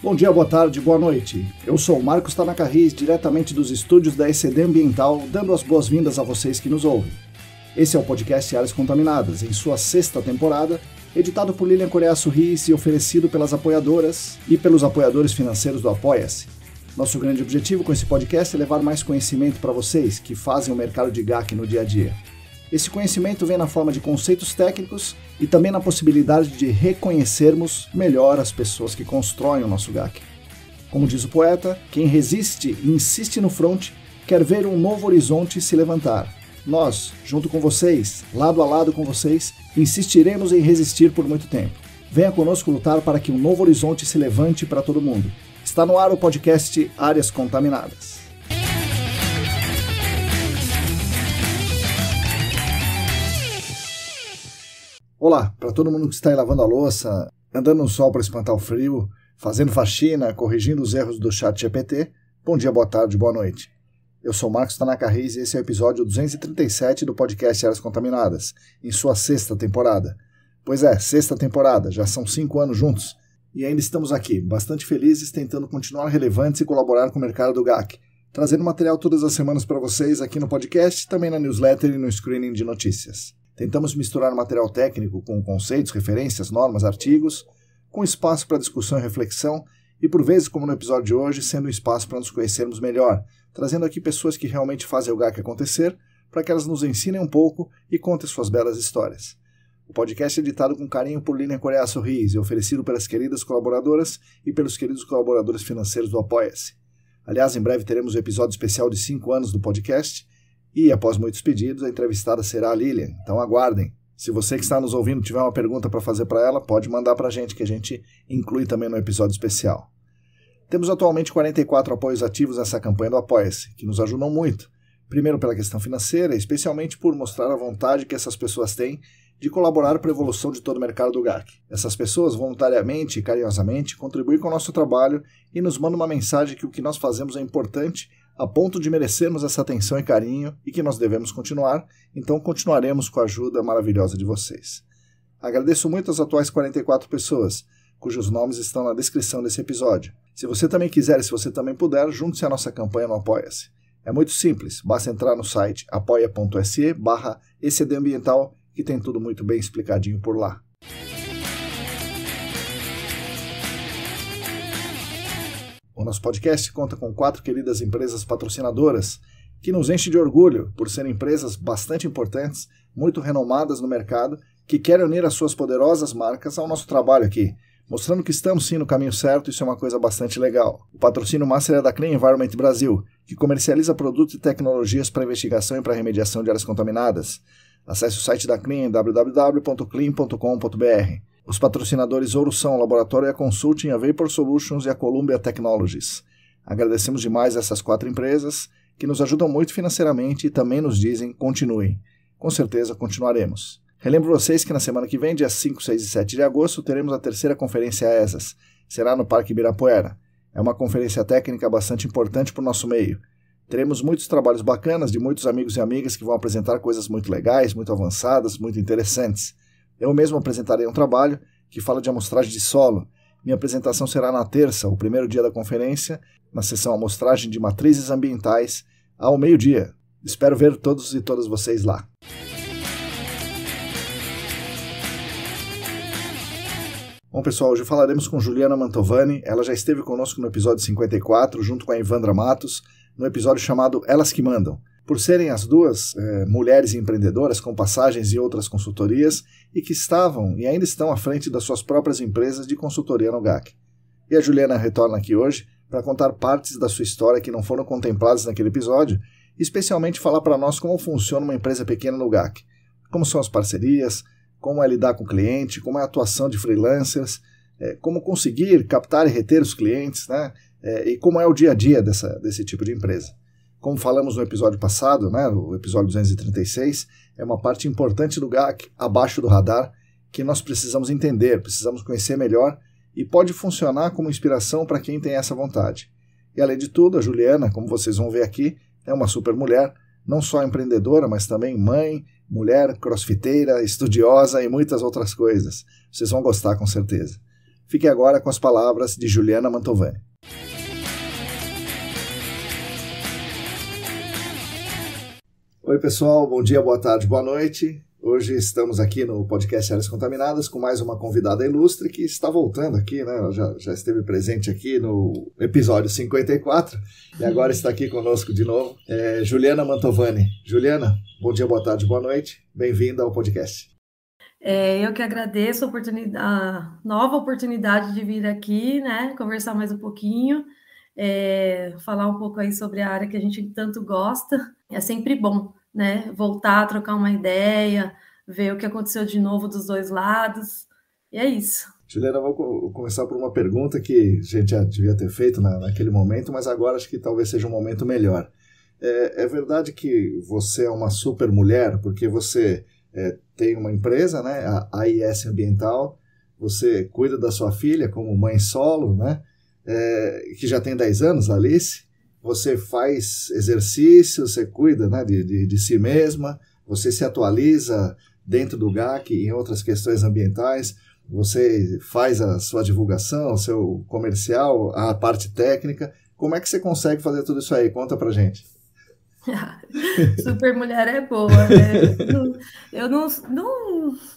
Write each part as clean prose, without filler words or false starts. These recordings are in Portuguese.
Bom dia, boa tarde, boa noite. Eu sou o Marcos Tanaka Riz, diretamente dos estúdios da ECD Ambiental, dando as boas-vindas a vocês que nos ouvem. Esse é o podcast Áreas Contaminadas, em sua 6ª temporada, editado por Lilian Coreaço Riz e oferecido pelas apoiadoras e pelos apoiadores financeiros do Apoia-se. Nosso grande objetivo com esse podcast é levar mais conhecimento para vocês que fazem o mercado de GAC no dia a dia. Esse conhecimento vem na forma de conceitos técnicos e também na possibilidade de reconhecermos melhor as pessoas que constroem o nosso GAC. Como diz o poeta, quem resiste e insiste no fronte quer ver um novo horizonte se levantar. Nós, junto com vocês, lado a lado com vocês, insistiremos em resistir por muito tempo. Venha conosco lutar para que um novo horizonte se levante para todo mundo. Está no ar o podcast Áreas Contaminadas. Olá, para todo mundo que está aí lavando a louça, andando no sol para espantar o frio, fazendo faxina, corrigindo os erros do ChatGPT, bom dia, boa tarde, boa noite. Eu sou Marcos Tanaka Riz e esse é o episódio 237 do podcast Áreas Contaminadas, em sua 6ª temporada. Pois é, 6ª temporada, já são 5 anos juntos e ainda estamos aqui, bastante felizes, tentando continuar relevantes e colaborar com o mercado do GAC, trazendo material todas as semanas para vocês aqui no podcast, também na newsletter e no screening de notícias. Tentamos misturar material técnico com conceitos, referências, normas, artigos, com espaço para discussão e reflexão, e por vezes, como no episódio de hoje, sendo um espaço para nos conhecermos melhor, trazendo aqui pessoas que realmente fazem o GAC acontecer, para que elas nos ensinem um pouco e contem suas belas histórias. O podcast é editado com carinho por Lilian Coreaço Riz e oferecido pelas queridas colaboradoras e pelos queridos colaboradores financeiros do Apoia-se. Aliás, em breve teremos o episódio especial de 5 anos do podcast, e, após muitos pedidos, a entrevistada será a Lilian, então aguardem. Se você que está nos ouvindo tiver uma pergunta para fazer para ela, pode mandar para a gente, que a gente inclui também no episódio especial. Temos atualmente 44 apoios ativos nessa campanha do Apoia-se, que nos ajudam muito. Primeiro pela questão financeira, especialmente por mostrar a vontade que essas pessoas têm de colaborar para a evolução de todo o mercado do GAC. Essas pessoas, voluntariamente e carinhosamente, contribuem com o nosso trabalho e nos mandam uma mensagem que o que nós fazemos é importante a ponto de merecermos essa atenção e carinho e que nós devemos continuar, então continuaremos com a ajuda maravilhosa de vocês. Agradeço muito as atuais 44 pessoas, cujos nomes estão na descrição desse episódio. Se você também quiser e se você também puder, junte-se à nossa campanha no Apoia-se. É muito simples, basta entrar no site apoia.se/ecdambiental que tem tudo muito bem explicadinho por lá. O nosso podcast conta com 4 queridas empresas patrocinadoras que nos enchem de orgulho por serem empresas bastante importantes, muito renomadas no mercado, que querem unir as suas poderosas marcas ao nosso trabalho aqui, mostrando que estamos sim no caminho certo. Isso é uma coisa bastante legal. O patrocínio master é da Clean Environment Brasil, que comercializa produtos e tecnologias para investigação e para remediação de áreas contaminadas. Acesse o site da Clean em www.clean.com.br. Os patrocinadores Ouro são o Laboratório e Consulting, a Vapor Solutions e a Columbia Technologies. Agradecemos demais essas 4 empresas, que nos ajudam muito financeiramente e também nos dizem continuem. Com certeza continuaremos. Relembro vocês que na semana que vem, dias 5, 6 e 7 de agosto, teremos a 3ª Conferência ESAS. Será no Parque Ibirapuera. É uma conferência técnica bastante importante para o nosso meio. Teremos muitos trabalhos bacanas de muitos amigos e amigas que vão apresentar coisas muito legais, muito avançadas, muito interessantes. Eu mesmo apresentarei um trabalho que fala de amostragem de solo. Minha apresentação será na terça, o primeiro dia da conferência, na sessão Amostragem de Matrizes Ambientais, ao meio-dia. Espero ver todos e todas vocês lá. Bom, pessoal, hoje falaremos com Juliana Mantovani. Ela já esteve conosco no episódio 54, junto com a Ivandra Matos, no episódio chamado Elas que Mandam. Por serem as duas mulheres empreendedoras com passagens e outras consultorias e que estavam e ainda estão à frente das suas próprias empresas de consultoria no GAC. E a Juliana retorna aqui hoje para contar partes da sua história que não foram contempladas naquele episódio, e especialmente falar para nós como funciona uma empresa pequena no GAC, como são as parcerias, como é lidar com o cliente, como é a atuação de freelancers, como conseguir captar e reter os clientes, né? E como é o dia a dia desse tipo de empresa. Como falamos no episódio passado, né, o episódio 236, é uma parte importante do GAC, abaixo do radar, que nós precisamos entender, precisamos conhecer melhor e pode funcionar como inspiração para quem tem essa vontade. E além de tudo, a Juliana, como vocês vão ver aqui, é uma super mulher, não só empreendedora, mas também mãe, mulher, crossfiteira, estudiosa e muitas outras coisas. Vocês vão gostar com certeza. Fique agora com as palavras de Juliana Mantovani. Oi pessoal, bom dia, boa tarde, boa noite. Hoje estamos aqui no podcast Áreas Contaminadas com mais uma convidada ilustre que está voltando aqui, né? Ela já esteve presente aqui no episódio 54 e agora está aqui conosco de novo. Juliana Mantovani. Juliana, bom dia, boa tarde, boa noite. Bem-vinda ao podcast. Eu que agradeço a nova oportunidade de vir aqui, né? Conversar mais um pouquinho, falar um pouco aí sobre a área que a gente tanto gosta. É sempre bom, né? Voltar a trocar uma ideia, ver o que aconteceu de novo dos dois lados. E é isso. Juliana, vou começar por uma pergunta que a gente já devia ter feito naquele momento, mas agora acho que talvez seja um momento melhor. É verdade que você é uma super mulher, porque você tem uma empresa, né? A AIS Ambiental, você cuida da sua filha como mãe solo, né? Que já tem 10 anos, Alice. Você faz exercício, você cuida, né, de si mesma, você se atualiza dentro do GAC em outras questões ambientais, você faz a sua divulgação, o seu comercial, a parte técnica. Como é que você consegue fazer tudo isso aí? Conta pra gente. Super mulher é boa, né? Eu não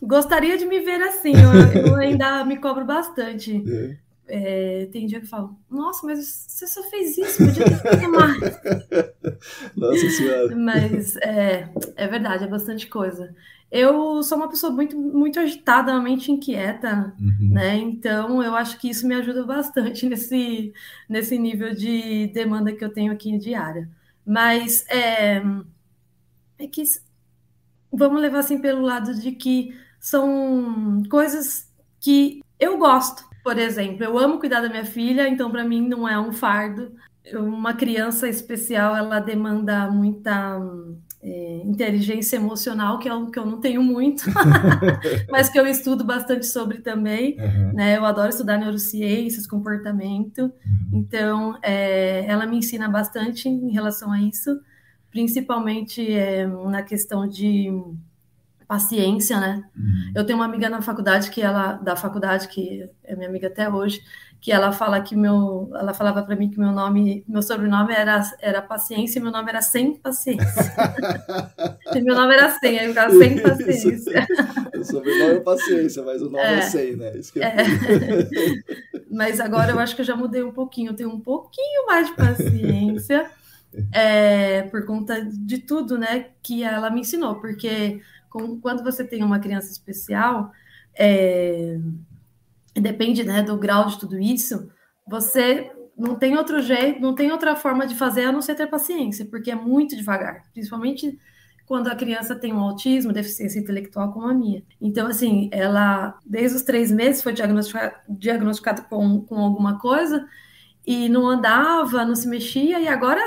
gostaria de me ver assim, eu ainda me cobro bastante. Tem dia que eu falo, nossa, mas você só fez isso, podia ter feito mais. Nossa Senhora. Mas é verdade, é bastante coisa. Eu sou uma pessoa muito, muito agitada, uma mente inquieta, né? Então eu acho que isso me ajuda bastante nesse nível de demanda que eu tenho aqui diária. Mas é que vamos levar assim pelo lado de que são coisas que eu gosto. Por exemplo, eu amo cuidar da minha filha, então para mim não é um fardo. Uma criança especial, ela demanda muita inteligência emocional, que é algo que eu não tenho muito, mas que eu estudo bastante sobre também. Né? Eu adoro estudar neurociências, comportamento, então ela me ensina bastante em relação a isso, principalmente na questão de paciência, né? Eu tenho uma amiga na faculdade que é minha amiga até hoje, que ela fala que ela falava para mim que meu sobrenome era Paciência e meu nome era Sem Paciência. E meu nome era Sem, aí eu ficava Sem Paciência. O sobrenome é Paciência, mas o nome é Sem, né? Isso que Mas agora eu acho que eu já mudei um pouquinho, eu tenho um pouquinho mais de paciência, por conta de tudo, né, que ela me ensinou, porque quando você tem uma criança especial, depende, né, do grau de tudo isso, você não tem outro jeito, não tem outra forma de fazer a não ser ter paciência, porque é muito devagar, principalmente quando a criança tem um autismo, deficiência intelectual como a minha. Então, assim, ela, desde os 3 meses, foi diagnosticada com alguma coisa, e não andava, não se mexia, e agora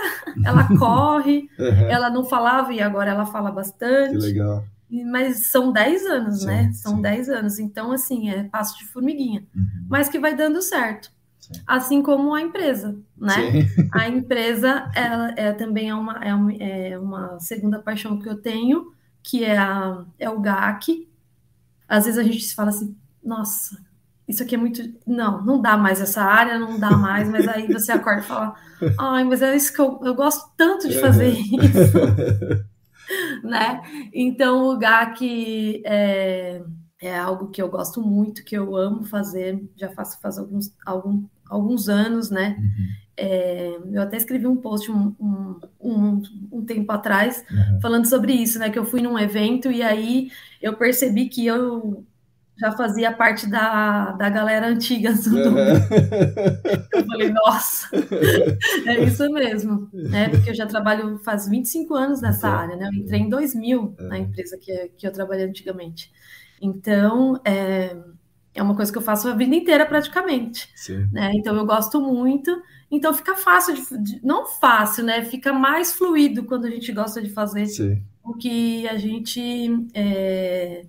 ela corre, ela não falava, e agora ela fala bastante. Que legal. Mas são 10 anos, sim, né? São sim. 10 anos. Então, assim, é passo de formiguinha. Mas que vai dando certo. Sim. Assim como a empresa, né? Sim. A empresa, ela também é uma segunda paixão que eu tenho, que é o GAC. Às vezes a gente se fala assim, nossa, isso aqui é muito... Não dá mais essa área, não dá mais. Mas aí você acorda e fala, ai, mas é isso que eu gosto tanto de fazer isso. Né? Então o GAC é algo que eu gosto muito, que eu amo fazer, já faço faz alguns anos, né? Eu até escrevi um post um tempo atrás falando sobre isso, né? Que eu fui num evento e aí eu percebi que eu já fazia parte da galera antiga do Eu falei, nossa, é isso mesmo, né? Porque eu já trabalho faz 25 anos nessa área, né? Eu entrei em 2000 na empresa que eu trabalhei antigamente. Então, é uma coisa que eu faço a vida inteira praticamente. Sim. Né? Então, eu gosto muito. Então, fica fácil, não fácil, né? Fica mais fluido quando a gente gosta de fazer o que a gente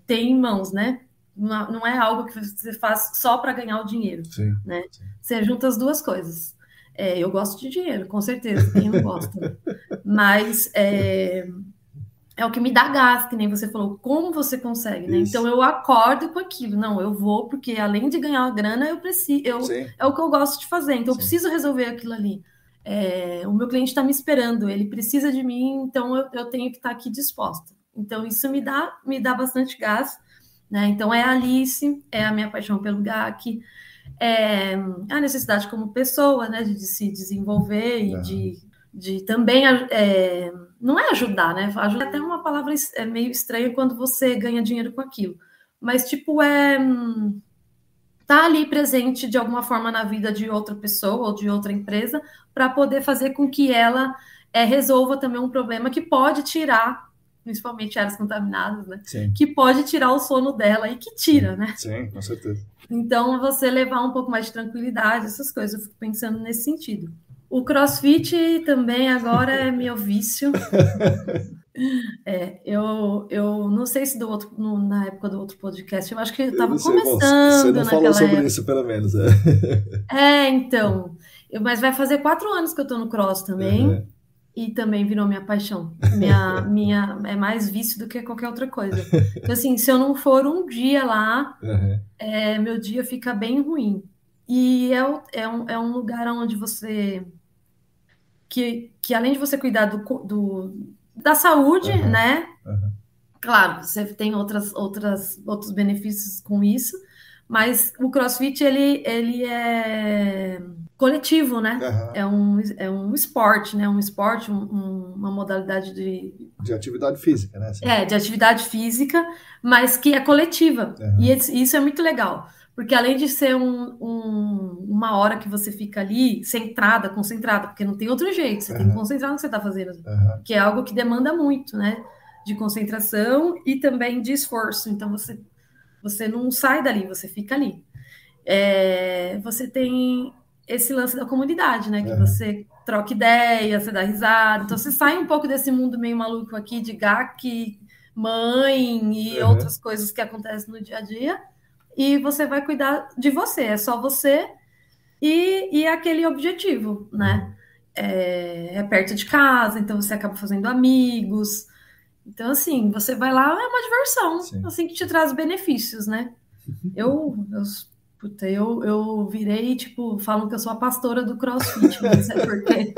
tem em mãos, né? Não é algo que você faz só para ganhar o dinheiro, né? Você junta as duas coisas. Eu gosto de dinheiro, com certeza, quem não gosta. Né? Mas é é o que me dá gás, que nem você falou, como você consegue, né? Isso. Então eu acordo com aquilo, não, eu vou, porque além de ganhar uma grana, eu preciso, é o que eu gosto de fazer, então eu preciso resolver aquilo ali. O meu cliente está me esperando, ele precisa de mim, então eu tenho que estar aqui disposta. Então isso me dá bastante gás, né? Então é a Alice, é a minha paixão pelo GAC, é a necessidade como pessoa, né, de se desenvolver e de também, não é ajudar, né? Ajudar é até uma palavra meio estranha quando você ganha dinheiro com aquilo, mas tipo, tá ali presente de alguma forma na vida de outra pessoa ou de outra empresa para poder fazer com que ela resolva também um problema que pode tirar, principalmente áreas contaminadas, né? Sim. Que pode tirar o sono dela e que tira, né? Sim, com certeza. Então, você levar um pouco mais de tranquilidade, essas coisas, eu fico pensando nesse sentido. O CrossFit também agora é meu vício. Eu não sei se na época do outro podcast, eu acho que eu estava começando. Você não falou sobre isso, pelo menos. Então. Mas vai fazer 4 anos que eu tô no cross também. E também virou minha paixão. É mais vício do que qualquer outra coisa. Então, assim, se eu não for um dia lá, meu dia fica bem ruim. E é um lugar onde você... Que além de você cuidar da saúde, né? Claro, você tem outros benefícios com isso, mas o CrossFit, ele é coletivo, né? É um esporte, né? Um esporte, uma modalidade de atividade física, né? De atividade física, mas que é coletiva. E isso é muito legal. Porque além de ser uma hora que você fica ali concentrada, porque não tem outro jeito, você tem que concentrar no que você está fazendo, que é algo que demanda muito, né? De concentração e também de esforço. Então, você não sai dali, você fica ali. Você tem esse lance da comunidade, né? Que você troca ideia, você dá risada. Então, você sai um pouco desse mundo meio maluco aqui de GAC, mãe e outras coisas que acontecem no dia a dia. E você vai cuidar de você, é só você e aquele objetivo, né? É perto de casa, então você acaba fazendo amigos. Então, assim, você vai lá, é uma diversão, assim, que te traz benefícios, né? Eu virei, tipo, falam que eu sou a pastora do CrossFit, mas é porque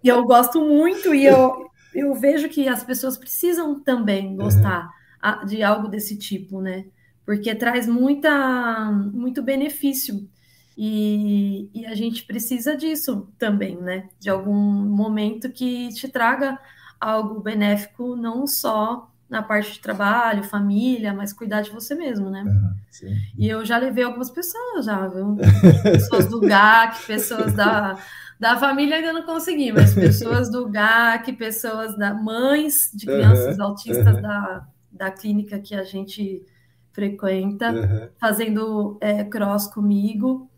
eu gosto muito e eu vejo que as pessoas precisam também gostar de algo desse tipo, né? Porque traz muito benefício. E a gente precisa disso também, né? De algum momento que te traga algo benéfico, não só na parte de trabalho, família, mas cuidar de você mesmo, né? E eu já levei algumas pessoas, viu? Pessoas do GAC, pessoas da família ainda não consegui, mas pessoas do GAC, pessoas mães de crianças autistas da clínica que a gente frequenta, fazendo cross comigo,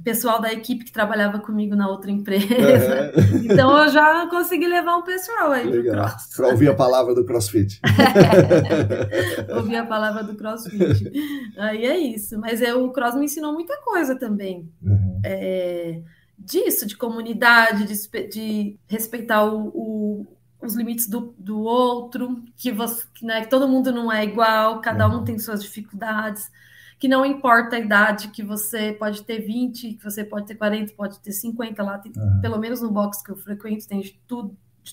pessoal da equipe que trabalhava comigo na outra empresa. Então eu já consegui levar um pessoal aí pro cross. Para ouvir a palavra do CrossFit. Ouvir a palavra do CrossFit. Aí é isso. Mas o cross me ensinou muita coisa também. Disso, de comunidade, de respeitar os limites do outro, que todo mundo não é igual, cada um tem suas dificuldades, que não importa a idade, que você pode ter 20, que você pode ter 40, pode ter 50, lá tem, pelo menos no box que eu frequento, tem de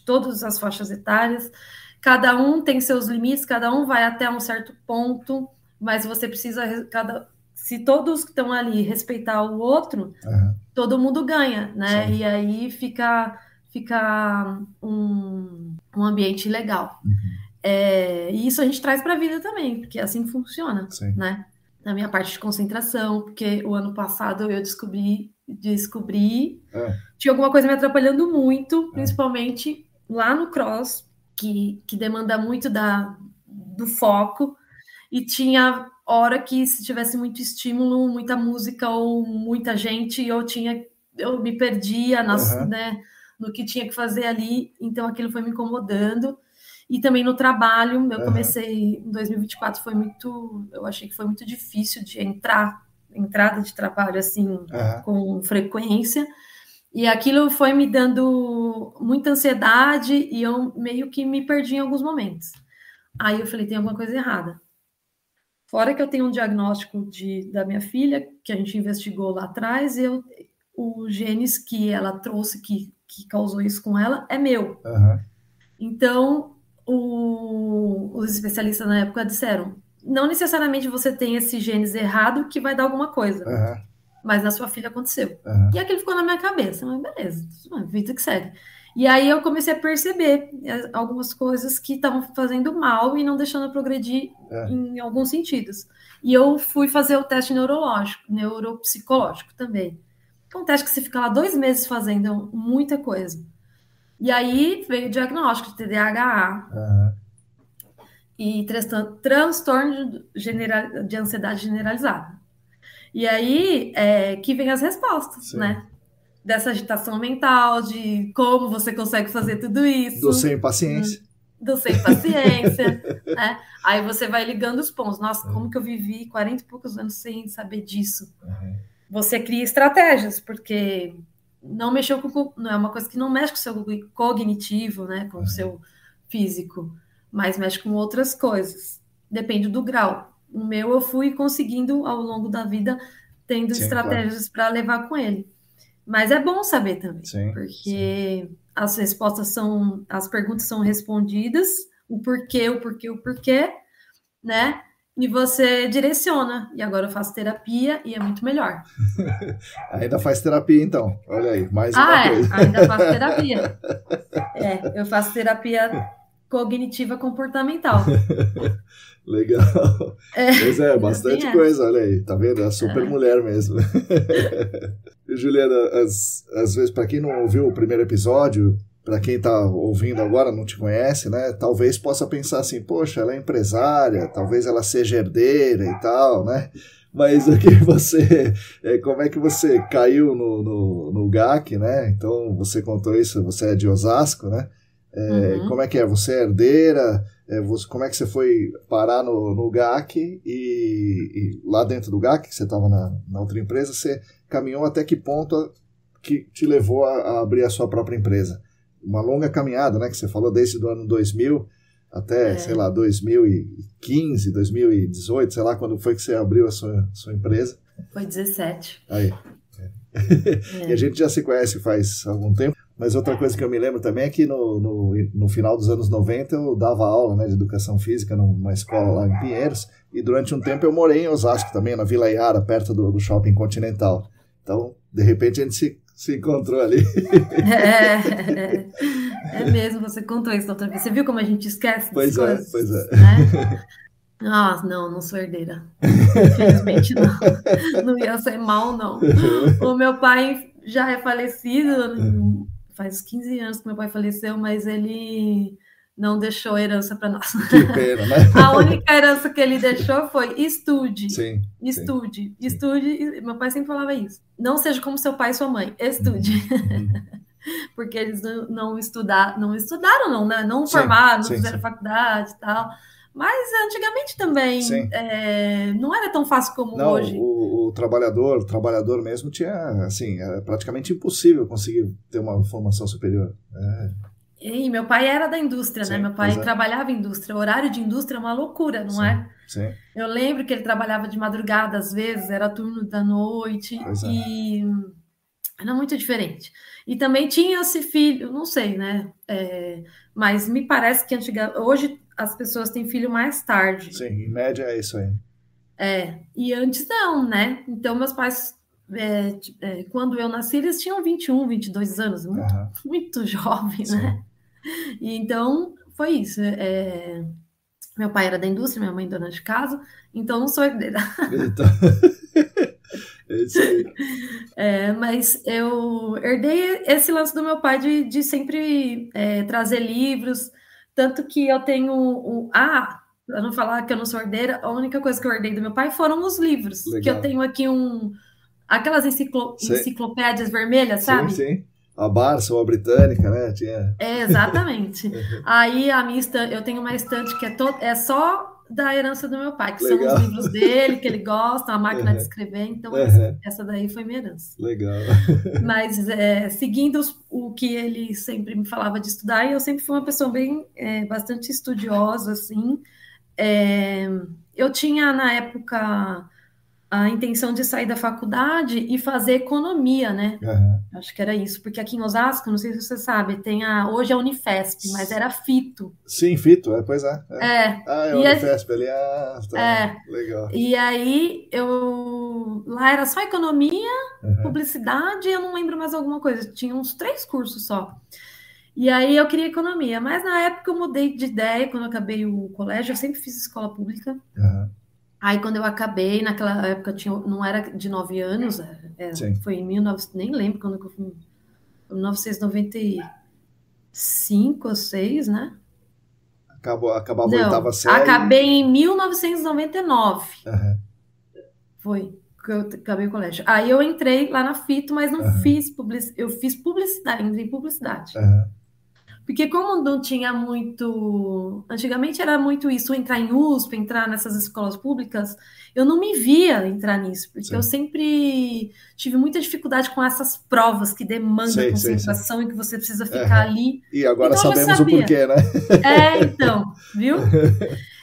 todas as faixas etárias, cada um tem seus limites, cada um vai até um certo ponto, mas você precisa, se todos que estão ali respeitar o outro, todo mundo ganha, né? Sim. E aí fica um ambiente legal. E isso a gente traz para a vida também, porque é assim que funciona, né? Na minha parte de concentração, porque o ano passado eu descobri tinha alguma coisa me atrapalhando muito, principalmente lá no cross, que demanda muito do foco, e tinha hora que se tivesse muito estímulo, muita música ou muita gente, eu me perdia né, no que tinha que fazer ali, então aquilo foi me incomodando. E também no trabalho, eu comecei em 2024, eu achei que foi muito difícil de entrada de trabalho, assim, com frequência. E aquilo foi me dando muita ansiedade e eu meio que me perdi em alguns momentos. Aí eu falei, tem alguma coisa errada. Fora que eu tenho um diagnóstico da minha filha, que a gente investigou lá atrás, os genes que ela trouxe, que causou isso com ela, é meu. Uhum. Então, os especialistas na época disseram, não necessariamente você tem esse genes errado que vai dar alguma coisa, mas na sua filha aconteceu. E aquilo ficou na minha cabeça, mas beleza, vida que segue. E aí eu comecei a perceber algumas coisas que estavam fazendo mal e não deixando eu progredir em alguns sentidos. E eu fui fazer o teste neuropsicológico também. É um teste que você fica lá 2 meses fazendo muita coisa. E aí veio o diagnóstico de TDAH e transtorno de ansiedade generalizada. E aí que vem as respostas, né? Dessa agitação mental, de como você consegue fazer tudo isso. Do sem paciência. Do sem paciência. Né? Aí você vai ligando os pontos. Nossa, como que eu vivi 40 e poucos anos sem saber disso? Você cria estratégias, porque não mexeu não é uma coisa que não mexe com o seu cognitivo, né? Com o seu físico, mas mexe com outras coisas. Depende do grau. O meu eu fui conseguindo ao longo da vida, tendo estratégias para levar com ele. Mas é bom saber também, porque as respostas as perguntas são respondidas, o porquê, né? E você direciona. E agora eu faço terapia e é muito melhor. Ainda faz terapia, então. Olha aí, mais uma coisa. Ainda faço terapia. Eu faço terapia cognitiva comportamental. Legal. Pois bastante coisa, olha aí. Tá vendo? É a super mulher mesmo. Juliana, às vezes, para quem não ouviu o primeiro episódio, para quem está ouvindo agora, não te conhece, né? Talvez possa pensar assim, poxa, ela é empresária, talvez ela seja herdeira e tal, né? Mas aqui como é que você caiu no GAC, né? Então, você contou isso, você é de Osasco, né? Como é que é? Você é herdeira? Como é que você foi parar no GAC e lá dentro do GAC, que você estava na outra empresa, você caminhou até que ponto que te levou a abrir a sua própria empresa? Uma longa caminhada, né? Que você falou desde o ano 2000 até, sei lá, 2015, 2018, sei lá, quando foi que você abriu a sua empresa? Foi 17. Aí. E a gente já se conhece faz algum tempo, mas outra coisa que eu me lembro também é que no final dos anos 90 eu dava aula, né, de educação física numa escola lá em Pinheiros, e durante um tempo eu morei em Osasco também, na Vila Iara, perto do Shopping Continental. Então, de repente a gente se encontrou ali. É mesmo, você contou isso outra vez. Você viu como a gente esquece das coisas? Pois é. Né? Não sou herdeira. Infelizmente não. Não ia ser mal, não. O meu pai já é falecido, faz 15 anos que meu pai faleceu, mas ele não deixou herança para nós. Que pena, né? A única herança que ele deixou foi estude. Estude. Meu pai sempre falava isso. Não seja como seu pai e sua mãe, estude. Porque eles não estudaram, né? Não formaram, não fizeram faculdade e tal. Mas antigamente também não era tão fácil como hoje. O trabalhador mesmo tinha, assim, era praticamente impossível conseguir ter uma formação superior. E meu pai era da indústria, né? Meu pai trabalhava em indústria. O horário de indústria é uma loucura, não é? Eu lembro que ele trabalhava de madrugada, às vezes, era turno da noite, e era muito diferente. E também tinha esse filho, não sei, né? Mas me parece que hoje as pessoas têm filho mais tarde. Sim, em média é isso aí. E antes não, né? Então, meus pais, quando eu nasci, eles tinham 21, 22 anos, muito jovem, né? E então, foi isso. Meu pai era da indústria, minha mãe dona de casa, então não sou herdeira. Então... É isso aí. Mas eu herdei esse lance do meu pai de sempre trazer livros, tanto que eu tenho para não falar que eu não sou herdeira, a única coisa que eu herdei do meu pai foram os livros. Legal. Que eu tenho aqui aquelas enciclopédias vermelhas, sabe? Sim. A Barça ou a Britânica, né? Tinha... Exatamente. Aí eu tenho uma estante que é só da herança do meu pai, que Legal. são os livros dele, que ele gosta, a máquina de escrever, então essa daí foi minha herança. Legal. Mas seguindo o que ele sempre me falava de estudar, eu sempre fui uma pessoa bastante estudiosa, assim. Eu tinha, na época, a intenção de sair da faculdade e fazer economia, né? Acho que era isso, porque aqui em Osasco, não sei se você sabe, hoje é a Unifesp, mas era Fito. Sim, Fito, pois é. A Unifesp ali, legal. E aí, lá era só economia, publicidade, eu não lembro mais alguma coisa, tinha uns 3 cursos só. E aí eu queria economia, mas na época eu mudei de ideia, quando eu acabei o colégio, eu sempre fiz escola pública. Aí quando eu acabei, naquela época não era de 9 anos, foi em 1900, nem lembro quando eu fui, 1995 ou 6, né? Acabava a oitava série. Acabei em 1999. Foi que eu acabei o colégio. Aí eu entrei lá na Fito, mas não fiz publicidade, eu fiz publicidade, entrei em publicidade. Porque como não tinha muito... Antigamente era muito isso, entrar em USP, entrar nessas escolas públicas, eu não me via entrar nisso, porque eu sempre tive muita dificuldade com essas provas que demandam concentração e que você precisa ficar ali. E agora então, sabemos o porquê, né? Então, viu?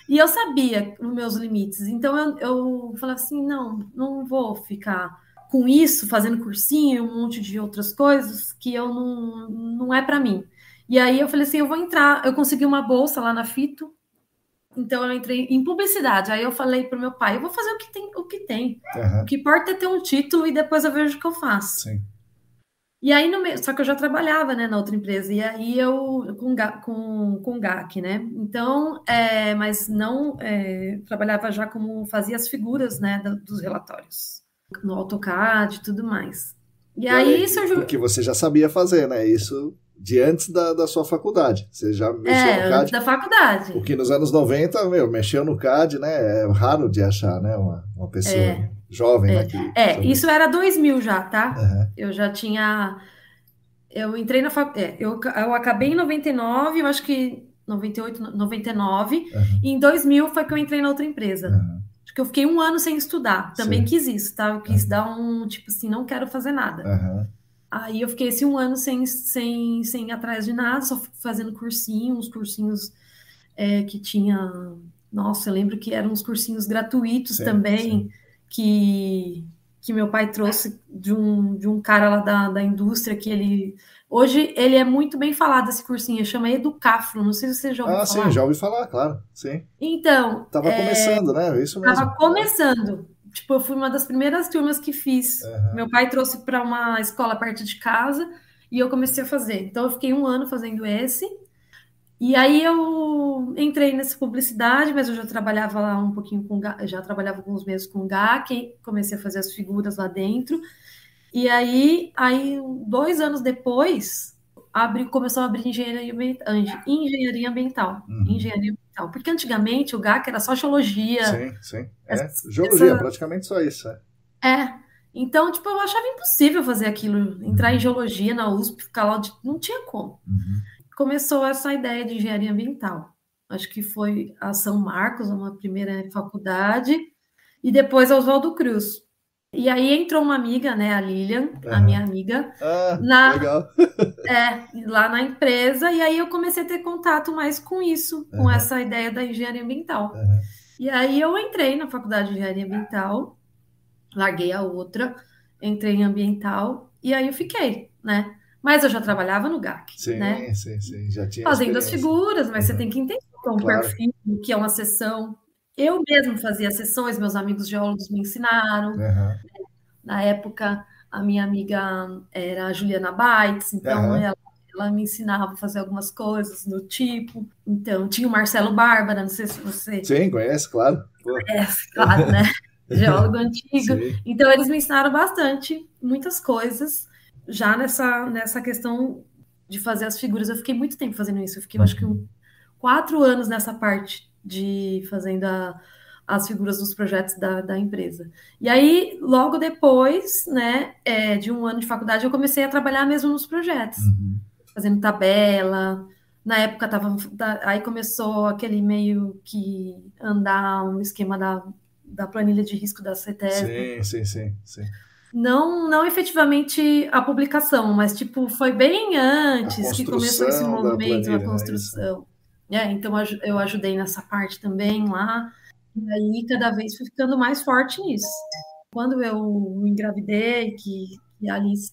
E eu sabia os meus limites, então eu falava assim, não vou ficar com isso, fazendo cursinho, um monte de outras coisas que não é para mim. E aí eu falei assim, eu vou entrar, eu consegui uma bolsa lá na Fito, então eu entrei em publicidade. Aí eu falei pro meu pai, eu vou fazer o que tem. O que importa é ter um título e depois eu vejo o que eu faço. Sim. E aí, só que eu já trabalhava, né, na outra empresa, e aí eu, com GAC, né, então, mas não, trabalhava já fazia as figuras, né, dos relatórios, no AutoCAD e tudo mais. E aí, porque você já sabia fazer, né, isso... de antes da sua faculdade. Você já mexeu no CAD? Antes da faculdade. Porque nos anos 90, mexeu no CAD, né? É raro de achar, né? Uma pessoa jovem, né? Isso era 2000 já, tá? Eu já tinha... Eu entrei na faculdade... Eu acabei em 99, eu acho que 98, 99. E em 2000 foi que eu entrei na outra empresa. Acho que eu fiquei 1 ano sem estudar. Também quis isso, tá? Eu quis dar tipo assim, não quero fazer nada. Aí eu fiquei 1 ano sem ir atrás de nada, só fazendo uns cursinhos que tinha... Nossa, eu lembro que eram uns cursinhos gratuitos também, que meu pai trouxe de um cara lá da indústria, que hoje ele é muito bem falado, esse cursinho, chama Educafro, não sei se você já ouviu falar. Sim, já ouvi falar, claro, sim. Então... Tava começando, né? Isso mesmo. Tava começando. Tipo, eu fui uma das primeiras turmas que fiz. Meu pai trouxe para uma escola perto de casa e eu comecei a fazer. Então, eu fiquei 1 ano fazendo esse. E aí, eu entrei nessa publicidade, mas eu já trabalhava lá um pouquinho já trabalhava alguns meses com GAC, comecei a fazer as figuras lá dentro. E aí 2 anos depois, começou a abrir engenharia ambiental. Porque antigamente o GAC era só geologia. Sim. Geologia, praticamente só isso. Então, tipo, eu achava impossível fazer aquilo, entrar em geologia na USP, ficar lá, não tinha como. Começou essa ideia de engenharia ambiental. Acho que foi a São Marcos, uma primeira faculdade, e depois a Oswaldo Cruz. E aí entrou uma amiga, né, a Lilian, a minha amiga, legal. lá na empresa, e aí eu comecei a ter contato mais com isso, com essa ideia da engenharia ambiental. E aí eu entrei na faculdade de engenharia ambiental, larguei a outra, entrei em ambiental, e aí eu fiquei, né? Mas eu já trabalhava no GAC, né? Sim, já tinha fazendo as figuras, mas você tem que entender o que é um perfil, o que é uma sessão. Eu mesmo fazia sessões, meus amigos geólogos me ensinaram. Na época, a minha amiga era a Juliana Baitz, então ela me ensinava a fazer algumas coisas do tipo. Então, tinha o Marcelo Bárbara, não sei se você... Sim, conhece, claro. Conhece, claro, né? Geólogo antigo. Então, eles me ensinaram bastante, muitas coisas, já nessa questão de fazer as figuras. Eu fiquei muito tempo fazendo isso. Eu fiquei, acho que 4 anos nessa parte de fazendo as figuras dos projetos da empresa. E aí, logo depois, né, de 1 ano de faculdade, eu comecei a trabalhar mesmo nos projetos. Fazendo tabela, Na época aí começou aquele meio que andar um esquema da planilha de risco da CETESB. Sim. Não efetivamente a publicação, mas tipo, foi bem A antes que começou esse construção da movimento, a planilha, né? Isso. construção. Então eu ajudei nessa parte também lá, e aí cada vez fui ficando mais forte nisso. Quando eu engravidei, que a Alice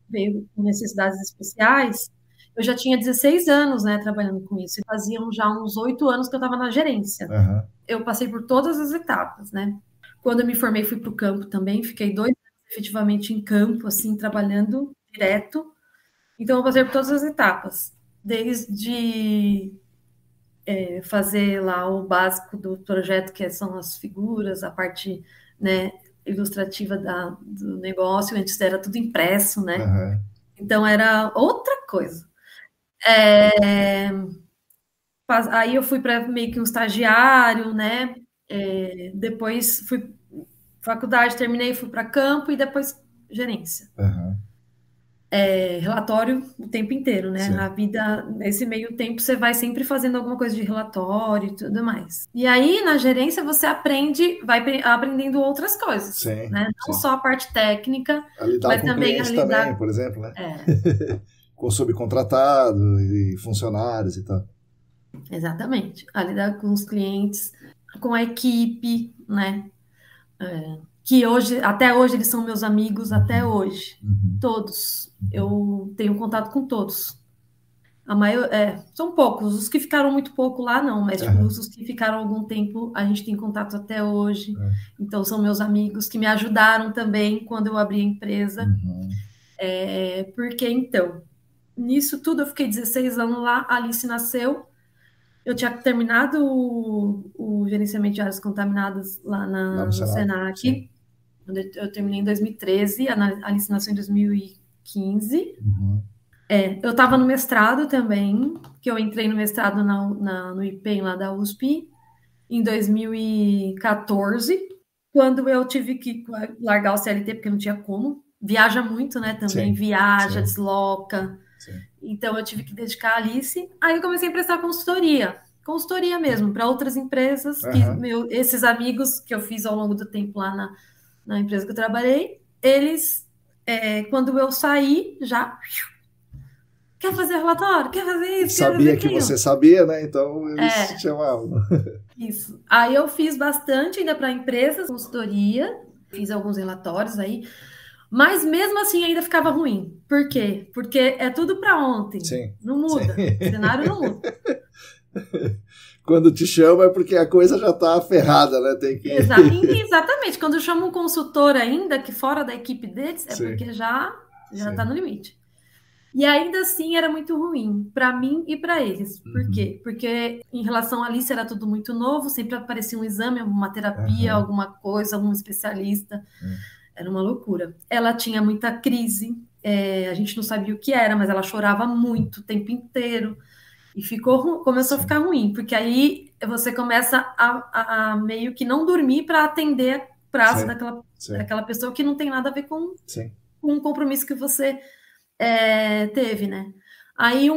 veio com necessidades especiais, eu já tinha 16 anos, né, trabalhando com isso, e faziam já uns 8 anos que eu estava na gerência. Uhum. Eu passei por todas as etapas, né? Quando eu me formei, fui para o campo também, fiquei 2 anos efetivamente em campo, assim, trabalhando direto. Então, eu passei por todas as etapas, desde fazer lá o básico do projeto, que são as figuras, a parte, né, ilustrativa do negócio. Antes era tudo impresso, né? Uhum. Então, era outra coisa. Aí eu fui para meio que um estagiário, né? Depois fui faculdade, terminei, fui para campo e depois gerência. Uhum. Relatório o tempo inteiro, né? Sim. A vida, nesse meio tempo, você vai sempre fazendo alguma coisa de relatório e tudo mais. E aí, na gerência, você vai aprendendo outras coisas, Sim, né? Não sim. só a parte técnica, A lidar mas com também a clientes lidar... também, por exemplo, né? Com subcontratado e funcionários e tal. Exatamente. A lidar com os clientes, com a equipe, né? Que até hoje, eles são meus amigos, até hoje. Uhum. Todos. Eu tenho contato com todos. São poucos. Os que ficaram muito pouco lá, não. Mas tipo, os que ficaram algum tempo, a gente tem contato até hoje. Então, são meus amigos que me ajudaram também quando eu abri a empresa. Uhum. Porque, então, nisso tudo eu fiquei 16 anos lá. A Alice nasceu. Eu tinha terminado o gerenciamento de áreas contaminadas lá Lá no Senac. Sim. Eu terminei em 2013, a Alice nasceu em 2015. Uhum. Eu estava no mestrado também, que eu entrei no mestrado no IPEM lá da USP em 2014, quando eu tive que largar o CLT, porque não tinha como. Viaja muito, né, também, viaja, desloca. Sim. Então, eu tive que dedicar a Alice. Aí eu comecei a prestar consultoria mesmo, para outras empresas, esses amigos que eu fiz ao longo do tempo lá na empresa que eu trabalhei, eles, quando eu saí, já... Quer fazer relatório? Quer fazer isso? Sabia que você sabia, né? Então, eles te chamavam. Isso. Aí eu fiz bastante ainda para empresas, consultoria, fiz alguns relatórios aí, mas mesmo assim ainda ficava ruim. Por quê? Porque é tudo para ontem. Sim. Não muda. O cenário não muda. Quando te chama é porque a coisa já está ferrada, né? Tem que... Exatamente. Quando eu chamo um consultor ainda, que fora da equipe deles, é porque já está no limite. E ainda assim era muito ruim para mim e para eles. Por quê? Porque em relação à Alice era tudo muito novo, sempre aparecia um exame, uma terapia, alguma coisa, algum especialista. Era uma loucura. Ela tinha muita crise, a gente não sabia o que era, mas ela chorava muito o tempo inteiro. E começou a ficar ruim, porque aí você começa a meio que não dormir para atender prazo daquela pessoa que não tem nada a ver com um compromisso que você teve, né? Aí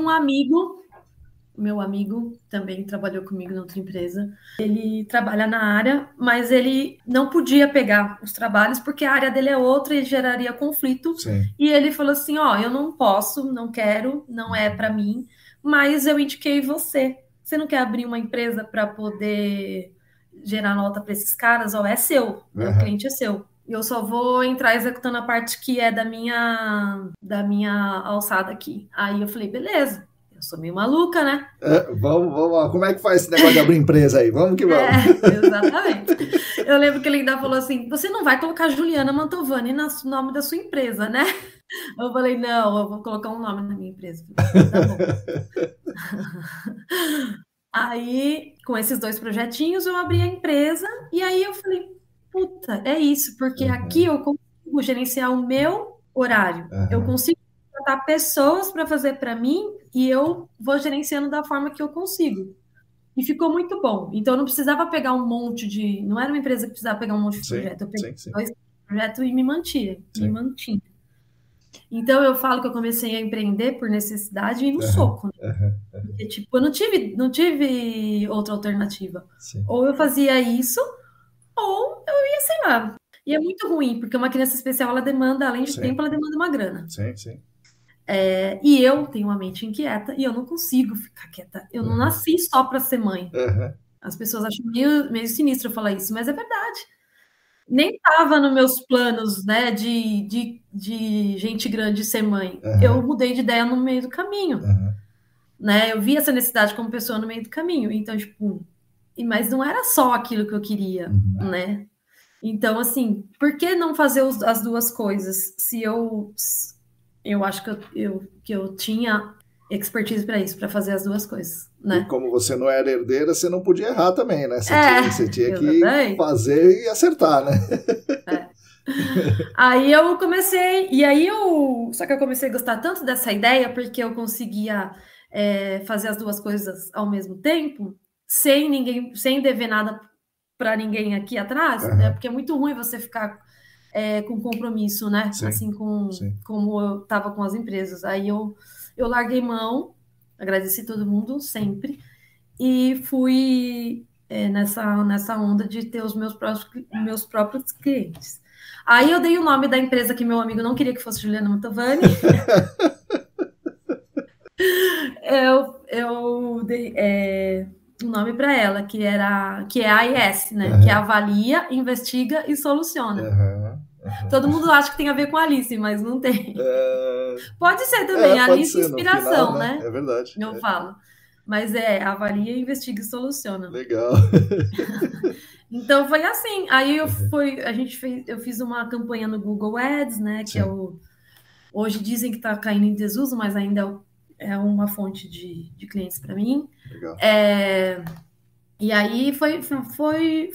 meu amigo também trabalhou comigo na outra empresa, ele trabalha na área, mas ele não podia pegar os trabalhos porque a área dele é outra e geraria conflito. E ele falou assim, eu não posso, não quero, não é para mim, mas eu indiquei você. Você não quer abrir uma empresa para poder gerar nota para esses caras? É seu, o cliente é seu. Eu só vou entrar executando a parte que é da minha alçada aqui. Aí eu falei, beleza. Eu sou meio maluca, né? Vamos. Como é que faz esse negócio de abrir empresa aí? Vamos que vamos. Exatamente. Eu lembro que ele ainda falou assim, você não vai colocar Juliana Mantovani no nome da sua empresa, né? Eu falei, não, eu vou colocar um nome na minha empresa. Tá bom. Aí, com esses 2 projetinhos, eu abri a empresa e aí eu falei, puta, é isso, porque aqui eu consigo gerenciar o meu horário. Eu consigo contratar pessoas para fazer para mim e eu vou gerenciando da forma que eu consigo. E ficou muito bom. Então, eu não precisava pegar um monte de... Não era uma empresa que precisava pegar um monte de projeto. Eu peguei 2 projetos e me mantinha. Então eu falo que eu comecei a empreender por necessidade e no Aham, soco, né? aham, Porque, tipo, eu não tive outra alternativa. sim, Ou eu fazia isso, ou eu ia, sei lá. E é muito ruim, porque uma criança especial, ela demanda, além de sim, tempo, ela demanda uma grana. sim, sim. E eu tenho uma mente inquieta e eu não consigo ficar quieta. Eu não Aham, nasci só para ser mãe. aham, As pessoas acham meio sinistro falar isso, mas é verdade. Nem estava nos meus planos, né, de gente grande ser mãe. Eu aham, mudei de ideia no meio do caminho, aham, né? Eu vi essa necessidade como pessoa no meio do caminho. Então, tipo, mas não era só aquilo que eu queria, uhum. né? Então, assim, por que não fazer as duas coisas? Se eu acho que eu tinha expertise para isso, para fazer as duas coisas, E né? como você não era herdeira, você não podia errar também, né? Você tinha que Exatamente. fazer e acertar, né? É. Aí eu comecei, e aí só que eu comecei a gostar tanto dessa ideia, porque eu conseguia fazer as duas coisas ao mesmo tempo, sem dever nada para ninguém aqui atrás, né? Aham, Porque é muito ruim você ficar com compromisso, né? sim, Assim sim. como eu estava com as empresas. Aí eu larguei mão, agradeci todo mundo sempre, e fui nessa onda de ter os meus próprios clientes. Aí eu dei o nome da empresa que meu amigo não queria que fosse Juliana Mantovani. Eu dei um nome para ela, que é a AIS, né? Que é Aham, Avalia, Investiga e Soluciona. aham, aham. Todo mundo acha que tem a ver com Alice, mas não tem. Pode ser também, Pode Alice ser, no final, Inspiração, né? né? É verdade. Eu falo. Mas Avalia, Investiga e Soluciona. Legal. Então foi assim. Aí Uhum. eu fiz uma campanha no Google Ads, né? Que Sim, hoje dizem que está caindo em desuso, mas ainda é uma fonte de clientes para mim. legal. É, e aí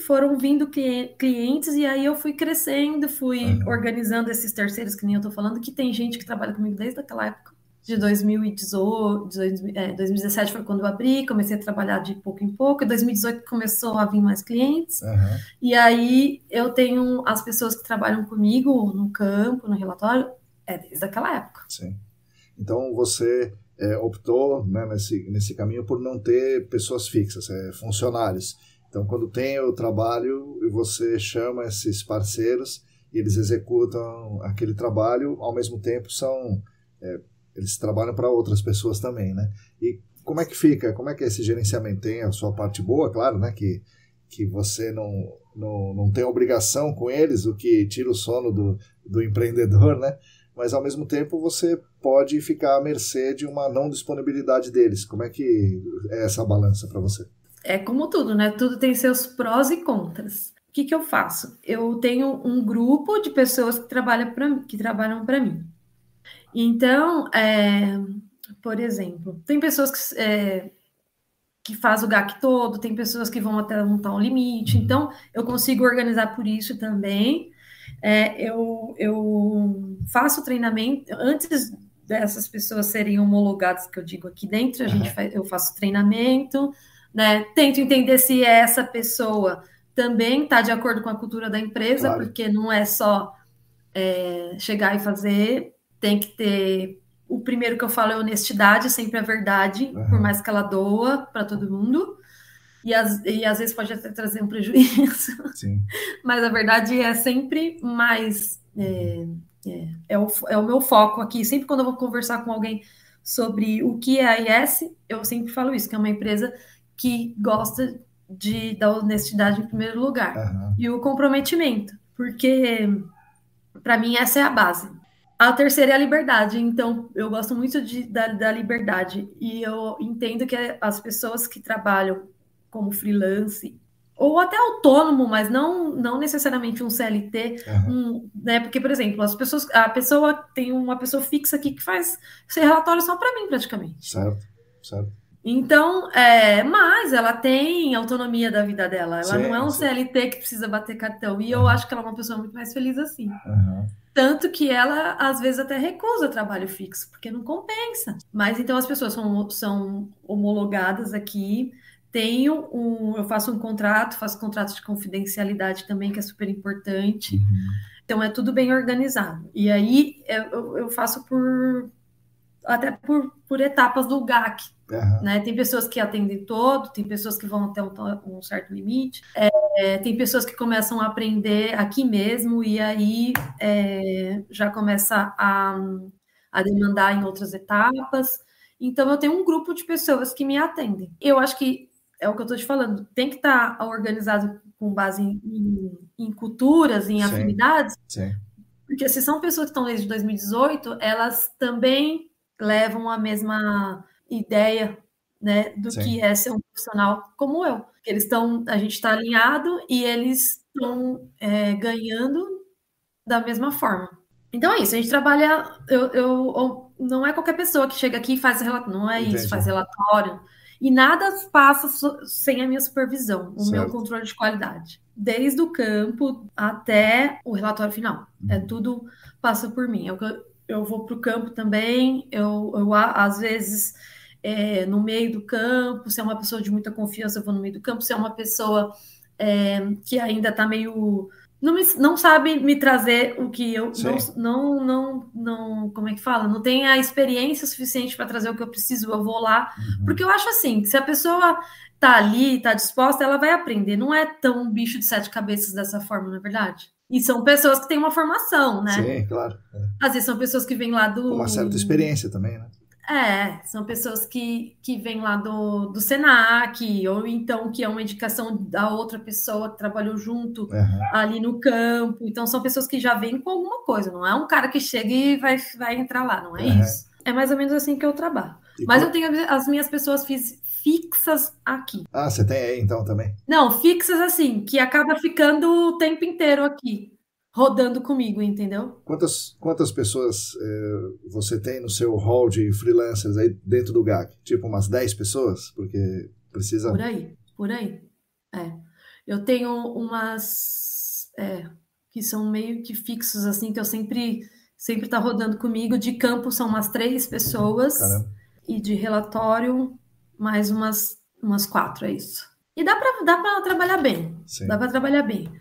foram vindo clientes, e aí eu fui crescendo, fui Aham, organizando esses terceiros, que nem eu tô falando, que tem gente que trabalha comigo desde aquela época, de sim. 2018, 2017 foi quando eu abri, comecei a trabalhar de pouco em pouco, em 2018 começou a vir mais clientes, Aham, e aí eu tenho as pessoas que trabalham comigo no campo, no relatório, desde aquela época. sim. Então você optou, né, nesse caminho por não ter pessoas fixas, funcionários. Então quando tem o trabalho e você chama esses parceiros e eles executam aquele trabalho, ao mesmo tempo é, eles trabalham para outras pessoas também, né? E como é que fica? Como é que é esse gerenciamento? Tem a sua parte boa, claro, né? Que você não tem obrigação com eles, o que tira o sono do empreendedor, né? Mas ao mesmo tempo você pode ficar à mercê de uma não disponibilidade deles. Como é que é essa balança para você? É como tudo, né? Tudo tem seus prós e contras. O que que eu faço? Eu tenho um grupo de pessoas que trabalham para mim. Então, por exemplo, tem pessoas que faz o GAC todo, tem pessoas que vão até montar um limite. Uhum. Então, eu consigo organizar por isso também. Eu faço treinamento antes dessas pessoas serem homologadas, que eu digo aqui dentro, Aham, eu faço treinamento, né? Tento entender se essa pessoa também está de acordo com a cultura da empresa, claro. porque não é só chegar e fazer, tem que ter. O primeiro que eu falo é honestidade, sempre a verdade, por Aham, mais que ela doa para todo mundo, e às vezes pode até trazer um prejuízo, sim. mas a verdade é sempre mais. Uhum. É o meu foco aqui. Sempre quando eu vou conversar com alguém sobre o que é a IS, eu sempre falo isso, que é uma empresa que gosta da honestidade em primeiro lugar. Aham, E o comprometimento, porque para mim essa é a base. A terceira é a liberdade, então eu gosto muito da liberdade e eu entendo que as pessoas que trabalham como freelance ou até autônomo, mas não necessariamente um CLT, aham. né? Porque, por exemplo, a pessoa tem uma pessoa fixa aqui que faz esse relatório só para mim, praticamente. Certo, certo. Então, mas ela tem autonomia da vida dela, ela não é Sim, um sim. CLT que precisa bater cartão, e eu Aham, acho que ela é uma pessoa muito mais feliz assim. aham. Tanto que ela, às vezes, até recusa trabalho fixo, porque não compensa. Mas então as pessoas são homologadas aqui. Eu faço um contrato, faço contrato de confidencialidade também, que é super importante. Uhum. Então é tudo bem organizado. E aí eu faço até por etapas do GAC. Né? Tem pessoas que atendem todo, tem pessoas que vão até um certo limite, tem pessoas que começam a aprender aqui mesmo e aí já começa a demandar em outras etapas. Então eu tenho um grupo de pessoas que me atendem. Eu acho que é o que eu estou te falando, tem que estar organizado com base em culturas, em afinidades, porque se são pessoas que estão desde 2018, elas também levam a mesma ideia, né, do que é ser um profissional como eu. A gente está alinhado e eles estão ganhando da mesma forma. Então é isso, a gente trabalha, não é qualquer pessoa que chega aqui e faz relatório, não é isso, faz relatório, e nada passa sem a minha supervisão, o meu controle de qualidade, desde o campo até o relatório final, tudo passa por mim. Eu vou para o campo também, eu às vezes no meio do campo, se é uma pessoa de muita confiança, eu vou no meio do campo, se é uma pessoa que ainda está meio... Não sabe me trazer o que eu... Não, como é que fala? Não tem a experiência suficiente para trazer o que eu preciso, eu vou lá. Porque eu acho assim, se a pessoa está ali, está disposta, ela vai aprender. Não é tão um bicho de 7 cabeças dessa forma, não é verdade? E são pessoas que têm uma formação, né? Sim, claro. Às vezes são pessoas que vêm lá do... Com uma certa experiência também, né? São pessoas que vêm lá do Senac, ou então que é uma indicação da outra pessoa que trabalhou junto ali no campo. Então, são pessoas que já vêm com alguma coisa, não é um cara que chega e vai entrar lá, não é isso. É mais ou menos assim que eu trabalho. Mas eu tenho as minhas pessoas fixas aqui. Ah, você tem aí então também? Não, fixas assim, que acaba ficando o tempo inteiro aqui, rodando comigo, entendeu? Quantas pessoas você tem no seu hall de freelancers aí dentro do GAC? Tipo umas 10 pessoas? Porque precisa... Por aí. Eu tenho umas que são meio que fixos, assim, que eu sempre tá rodando comigo. De campo são umas 3 pessoas. Caramba. E de relatório mais umas 4, é isso. E dá para trabalhar bem. Sim. Dá para trabalhar bem.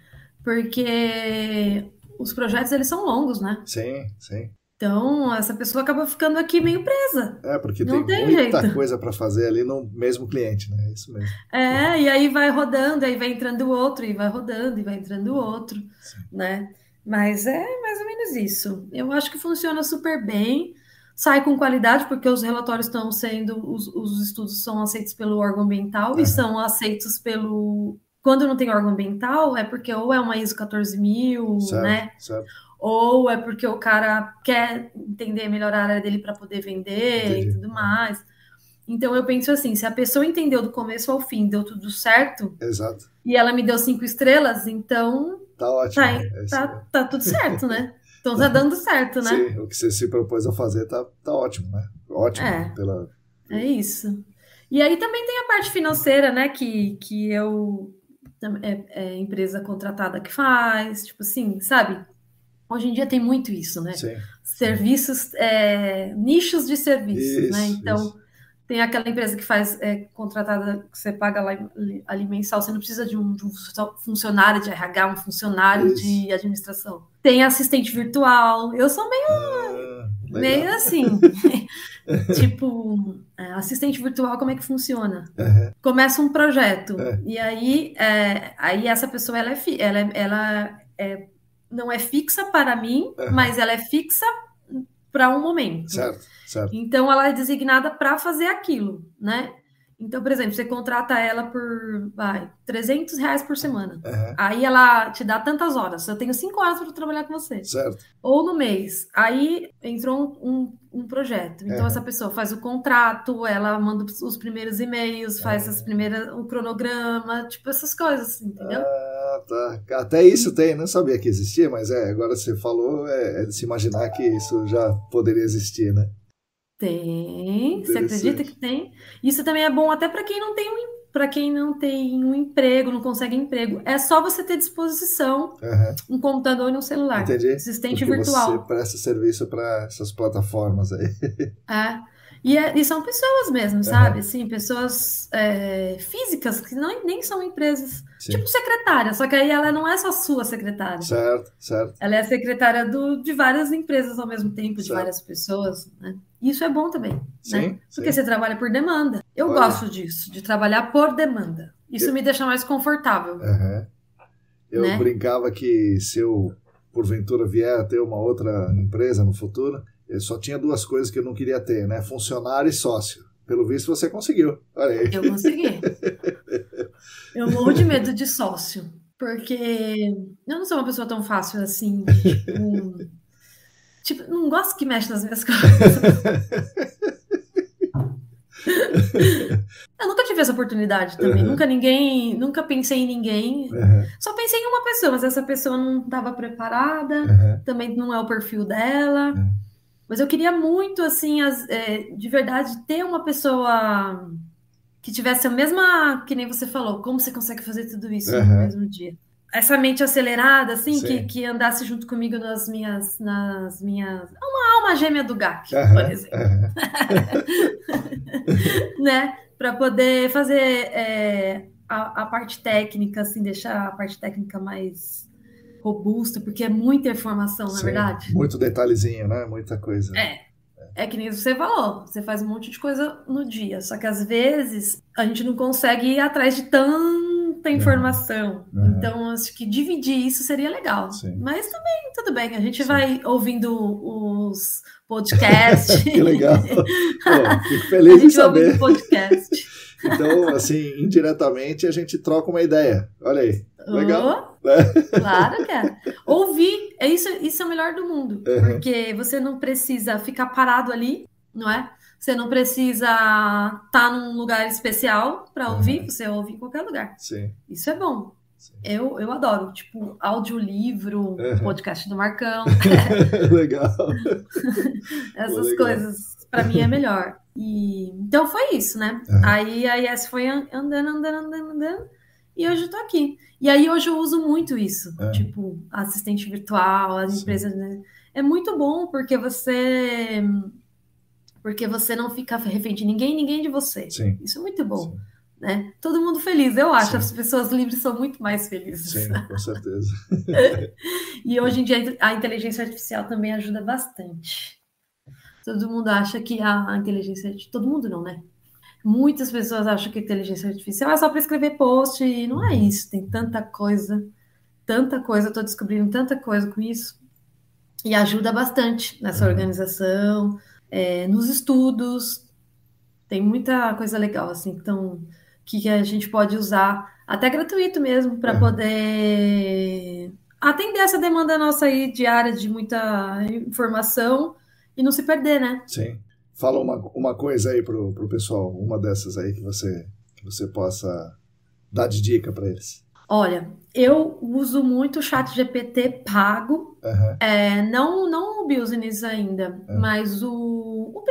Porque os projetos, eles são longos, né? Sim. Então, essa pessoa acaba ficando aqui meio presa. Porque não tem muita coisa para fazer ali no mesmo cliente, né? É isso mesmo. E aí vai rodando, aí vai entrando outro, e vai rodando, e vai entrando outro, né? Mas é mais ou menos isso. Eu acho que funciona super bem, sai com qualidade, porque os relatórios estão sendo, os estudos são aceitos pelo órgão ambiental e são aceitos pelo... Quando não tem órgão ambiental, é porque ou é uma ISO 14000, né? Certo. Ou é porque o cara quer entender melhor a área dele para poder vender e tudo mais. Então eu penso assim, se a pessoa entendeu do começo ao fim, deu tudo certo, exato, e ela me deu 5 estrelas, então tá ótimo. Tá tudo certo, né? Então tá dando certo, né? Sim, o que você se propôs a fazer tá ótimo, né? Ótimo. É isso. E aí também tem a parte financeira, né? Que eu... É empresa contratada que faz, tipo assim, sabe? Hoje em dia tem muito isso, né? Sim. Serviços, nichos de serviços, né? Então, tem aquela empresa que faz contratada, que você paga lá ali mensal, você não precisa de um funcionário de RH, um funcionário de administração. Tem assistente virtual. Eu sou meio assim. Tipo, assistente virtual, como é que funciona? Começa um projeto, e aí essa pessoa, ela não é fixa para mim, mas ela é fixa para um momento. Certo. Então, ela é designada para fazer aquilo, né? Então, por exemplo, você contrata ela por R$300 por semana. Aí ela te dá tantas horas. Eu tenho 5 horas para trabalhar com você. Certo. Ou no mês. Aí entrou um projeto. Então, essa pessoa faz o contrato, ela manda os primeiros e-mails, faz o cronograma, tipo essas coisas, entendeu? Tá. Até isso tem, não sabia que existia, mas agora você falou, é de se imaginar que isso já poderia existir, né? Tem, você acredita que tem? Isso também é bom até para quem não tem um emprego, não consegue emprego. É só você ter disposição um computador e um celular. Entendi. Assistente porque virtual. Você presta serviço para essas plataformas aí. E são pessoas mesmo, sabe? Assim, pessoas físicas que nem são empresas. Sim. Tipo secretária, só que aí ela não é só sua secretária. Certo, certo. Ela é secretária de várias empresas ao mesmo tempo, de Certo. várias pessoas, né? Isso é bom também, Sim, né? Porque sim. você trabalha por demanda. Eu Olha. gosto disso, de trabalhar por demanda. Isso me deixa mais confortável. Eu né? brincava que se eu, porventura, vier a ter uma outra empresa no futuro, eu só tinha duas coisas que eu não queria ter, né? Funcionário e sócio. Pelo visto, você conseguiu. Olha aí. Eu consegui. Eu morro de medo de sócio, porque eu não sou uma pessoa tão fácil assim, tipo, não gosto que mexe nas minhas coisas. Eu nunca tive essa oportunidade também. Nunca pensei em ninguém. Só pensei em uma pessoa, mas essa pessoa não estava preparada, também não é o perfil dela. Mas eu queria muito, assim, de verdade, ter uma pessoa que tivesse a mesma, que nem você falou, como você consegue fazer tudo isso no mesmo dia? Essa mente acelerada, assim, que andasse junto comigo nas minhas... Uma alma gêmea do GAC, por exemplo. Né? Para poder fazer a parte técnica, assim, deixar a parte técnica mais robusta, porque é muita informação, na verdade. Muito detalhezinho, né? Muita coisa. É que nem você falou, você faz um monte de coisa no dia, só que às vezes a gente não consegue ir atrás de tanta informação. Então, acho que dividir isso seria legal. Sim. Mas também, tudo bem, a gente vai ouvindo os podcasts. Que legal. Pô, fico feliz em saber. A gente vai ouvindo podcast. Então, assim, indiretamente a gente troca uma ideia. Olha aí. Legal. Claro que é. Ouvir, isso é o melhor do mundo. Porque você não precisa ficar parado ali, não é? Você não precisa estar num lugar especial para ouvir, você ouve em qualquer lugar. Sim. Isso é bom. Sim. Eu adoro, tipo, audiolivro, podcast do Marcão. Legal. Essas coisas, para mim, é melhor. Então foi isso, né? Aí a IS foi andando. E hoje eu tô aqui. E aí hoje eu uso muito isso. Tipo, assistente virtual, as empresas... Né? É muito bom porque você não fica refém de ninguém de você. Sim. Isso é muito bom. Né? Todo mundo feliz, eu acho. Sim. As pessoas livres são muito mais felizes. Sim, com certeza. E hoje em dia a inteligência artificial também ajuda bastante. Todo mundo acha que a inteligência artificial... Todo mundo não, né? Muitas pessoas acham que a inteligência artificial é só para escrever post, e não é isso. Tem tanta coisa. Eu tô descobrindo tanta coisa com isso. E ajuda bastante nessa organização, nos estudos. Tem muita coisa legal, assim, então, que a gente pode usar, até gratuito mesmo, para poder atender essa demanda nossa aí diária de muita informação e não se perder, né? Sim. Fala uma coisa aí pro pessoal, uma dessas aí que você possa dar de dica para eles. Olha, eu uso muito o ChatGPT pago, não o business ainda, mas o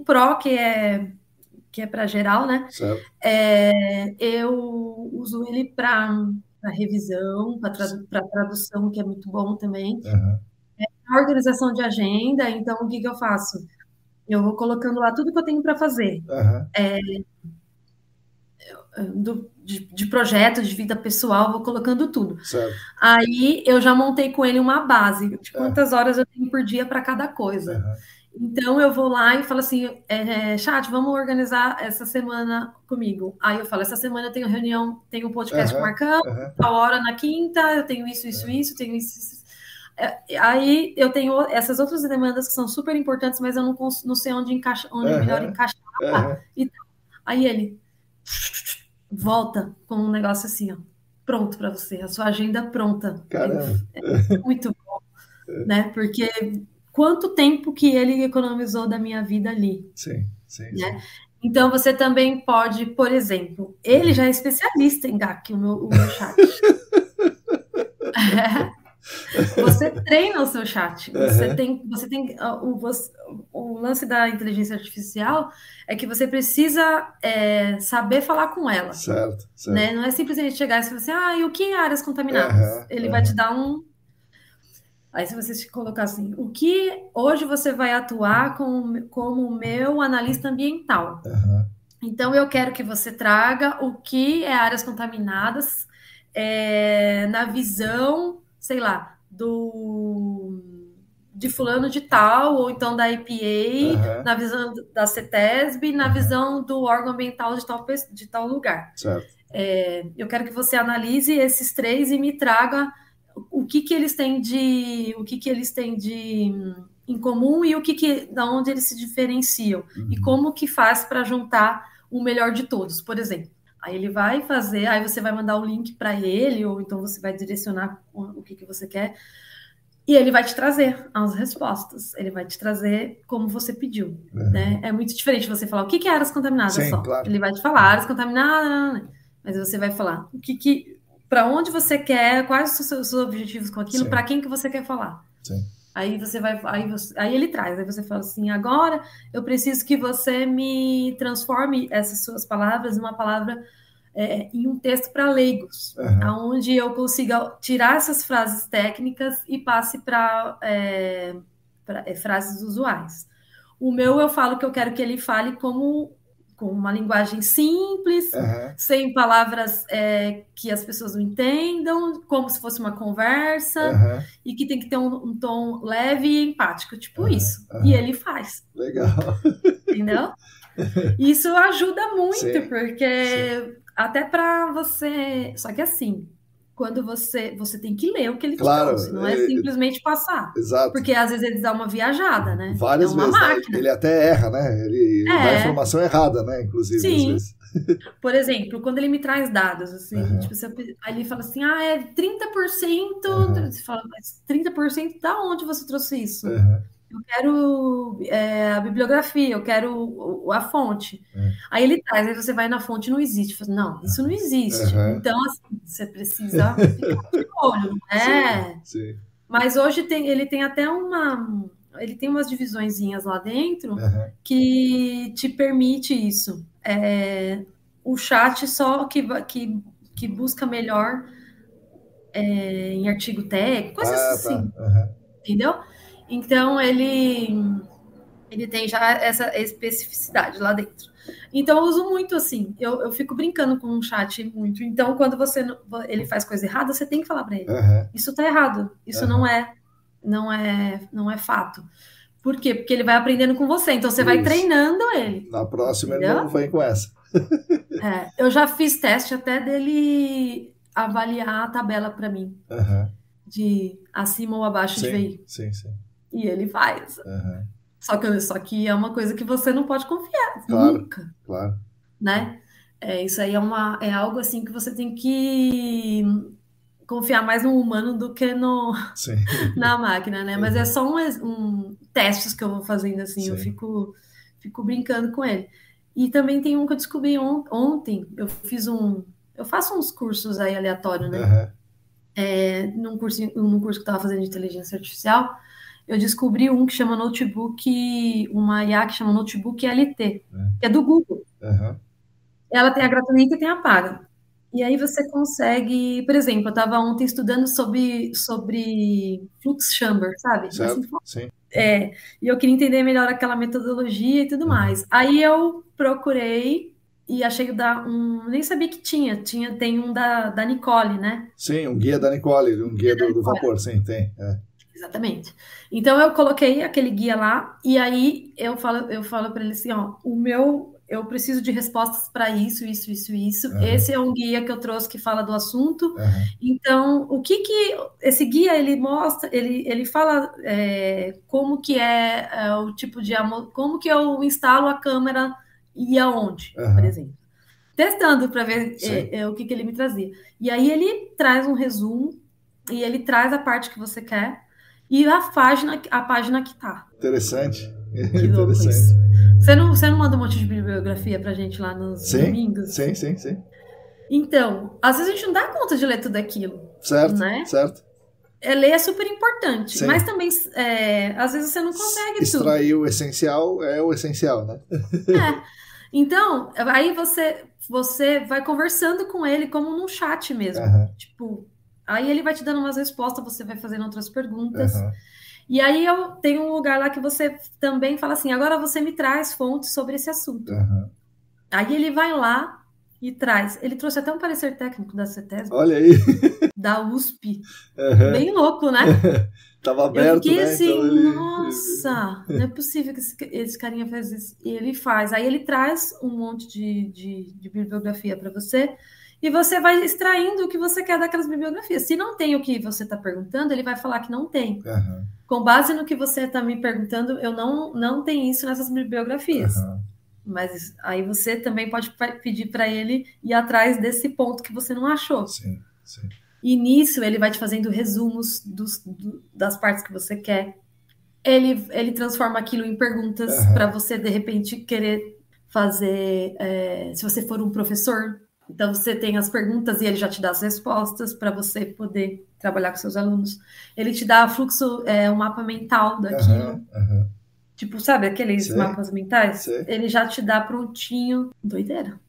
Pro, que é para geral, né? Certo. Eu uso ele para revisão, para tradução, que é muito bom também. A organização de agenda, então o que eu faço? Eu vou colocando lá tudo que eu tenho para fazer. De projeto, de vida pessoal, vou colocando tudo. Certo. Aí eu já montei com ele uma base de quantas horas eu tenho por dia para cada coisa. Então eu vou lá e falo assim, chat, vamos organizar essa semana comigo. Aí eu falo, essa semana eu tenho reunião, tenho um podcast com o Marcão, tal hora na quinta, eu tenho isso, tenho isso. Aí eu tenho essas outras demandas que são super importantes, mas eu não sei onde melhor encaixar. Aí ele volta com um negócio assim, ó, pronto para você, a sua agenda pronta. Caramba. É muito bom, né? Porque quanto tempo que ele economizou da minha vida ali. Sim. Né? Então você também pode, por exemplo, ele já é especialista em GAC, o meu chat. Você treina o seu chat. Você tem o lance da inteligência artificial é que você precisa saber falar com ela. Certo. Né? Não é simplesmente chegar e falar assim, e o que é áreas contaminadas? Ele vai te dar Aí se você colocar assim, o que hoje você vai atuar como meu analista ambiental. Aham. Então eu quero que você traga o que é áreas contaminadas na visão, sei lá, de fulano de tal, ou então da EPA, Aham. na visão da CETESB, na Aham. visão do órgão ambiental de tal lugar. Certo. Eu quero que você analise esses três e me traga o que eles têm em comum e da onde eles se diferenciam e como que faz para juntar o melhor de todos, por exemplo. Aí ele vai fazer, aí você vai mandar o link para ele, ou então você vai direcionar o que você quer, e ele vai te trazer as respostas, ele vai te trazer como você pediu, né? É muito diferente você falar o que é áreas contaminadas. Sim, só. claro. Ele vai te falar áreas contaminadas, mas você vai falar para onde você quer, quais são os seus objetivos com aquilo, para quem que você quer falar. Sim. Aí aí ele traz, aí você fala assim, agora eu preciso que você me transforme essas suas palavras em uma palavra em um texto para leigos, onde eu consiga tirar essas frases técnicas e passe para frases usuais. O meu eu falo que eu quero que ele fale com uma linguagem simples, sem palavras que as pessoas não entendam, como se fosse uma conversa, e que tem que ter um tom leve e empático, tipo isso. E ele faz. Legal. Entendeu? Isso ajuda muito, Sim, porque até para você... Só que assim, quando você tem que ler o que ele te trouxe, não é simplesmente passar. Exato. Porque às vezes ele dá uma viajada, né? Várias vezes, máquina. Ele até erra, né? Ele dá a informação errada, né? Inclusive, sim. às vezes. Por exemplo, quando ele me traz dados, assim, tipo, aí ele fala assim, é 30%, você fala, mas 30% da onde você trouxe isso? Eu quero a bibliografia, eu quero a fonte. Aí ele traz, aí você vai na fonte, não existe. Fala, não, isso não existe. Então, assim, você precisa ficar de olho, não é? Sim. Mas hoje ele tem até ele tem umas divisõezinhas lá dentro que te permite isso. O chat só que busca melhor em artigo técnico, coisas assim. Entendeu? Então, ele tem já essa especificidade lá dentro. Então, eu uso muito assim. Eu fico brincando com o chat muito. Então, quando ele faz coisa errada, você tem que falar para ele. Isso tá errado. Isso não é fato. Por quê? Porque ele vai aprendendo com você. Então, você vai treinando ele. Na próxima, ele não vem com essa. Eu já fiz teste até dele avaliar a tabela para mim. De acima ou abaixo de VI. Sim. E ele faz. Só que é uma coisa que você não pode confiar. Claro, nunca. Claro. Né? Isso aí é algo assim que você tem que confiar mais no humano do que na máquina, né? Mas é só testes que eu vou fazendo assim. Eu fico brincando com ele. E também tem um que eu descobri ontem. Eu faço uns cursos aí aleatórios, né? Num curso que eu estava fazendo de inteligência artificial, eu descobri uma IA que chama Notebook LT, que é do Google. Ela tem a gratuita e tem a paga. E aí você consegue, por exemplo, eu estava ontem estudando sobre Flux Chamber, sabe? Certo, sim. E eu queria entender melhor aquela metodologia e tudo mais. Aí eu procurei e achei nem sabia que tem um da Nicole, né? Sim, um guia da Nicole, um guia do vapor, sim, tem. Exatamente. Então eu coloquei aquele guia lá e aí eu falo para ele assim, ó, eu preciso de respostas para isso. Esse é um guia que eu trouxe que fala do assunto. Então, o que esse guia ele mostra, ele fala como que é o tipo de como que eu instalo a câmera e aonde, por exemplo. Testando para ver o que ele me trazia. E aí ele traz um resumo e ele traz a parte que você quer e a página que tá. Interessante. Que louco isso. Você não manda um monte de bibliografia pra gente lá nos domingos? Sim. Então, às vezes a gente não dá conta de ler tudo aquilo. Certo, né? certo. Ler é super importante, mas também, às vezes você não consegue extrair o essencial é o essencial, né? Então, aí você vai conversando com ele como num chat mesmo. Tipo, Aí ele vai te dando umas respostas, você vai fazendo outras perguntas. Aham. E aí eu tenho um lugar lá que você também fala assim, agora você me traz fontes sobre esse assunto. Aham. Aí ele vai lá e traz. Ele trouxe até um parecer técnico da CETESB, Olha aí. da USP. Aham. Bem louco, né? Tava Eu aberto, fiquei né? Então assim, ele. nossa, não é possível que esse carinha faz isso. E ele faz. Aí ele traz um monte de bibliografia para você e você vai extraindo o que você quer daquelas bibliografias. Se não tem o que você está perguntando, ele vai falar que não tem. Aham. Com base no que você está me perguntando, eu não tenho isso nessas bibliografias. Aham. Mas aí você também pode pedir para ele ir atrás desse ponto que você não achou. Sim, sim. E nisso ele vai te fazendo resumos das partes que você quer. Ele transforma aquilo em perguntas para Aham. você, de repente, querer fazer. Se você for um professor, então você tem as perguntas e ele já te dá as respostas para você poder trabalhar com seus alunos. Ele te dá fluxo, um mapa mental daquilo. Aham. Aham. Tipo, sabe aqueles Sei, mapas mentais? sei. Ele já te dá prontinho. Doideira.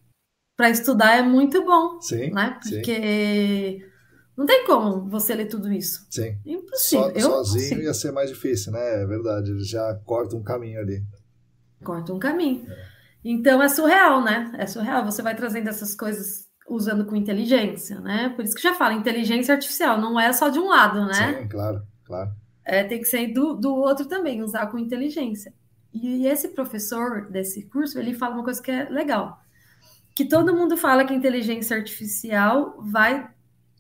Para estudar é muito bom, Sim, né? sim, Porque não tem como você ler tudo isso. sim. Impossível. Eu não Sozinho ia consigo. ser mais difícil, né? É verdade. Ele já corta um caminho ali. Corta um caminho. Então é surreal, né? É surreal. Você vai trazendo essas coisas usando com inteligência, né? Por isso que já fala, inteligência artificial não é só de um lado, né? Sim, claro, claro. Tem que ser do outro também, usar com inteligência. E esse professor desse curso, ele fala uma coisa que é legal. Que todo mundo fala que a inteligência artificial vai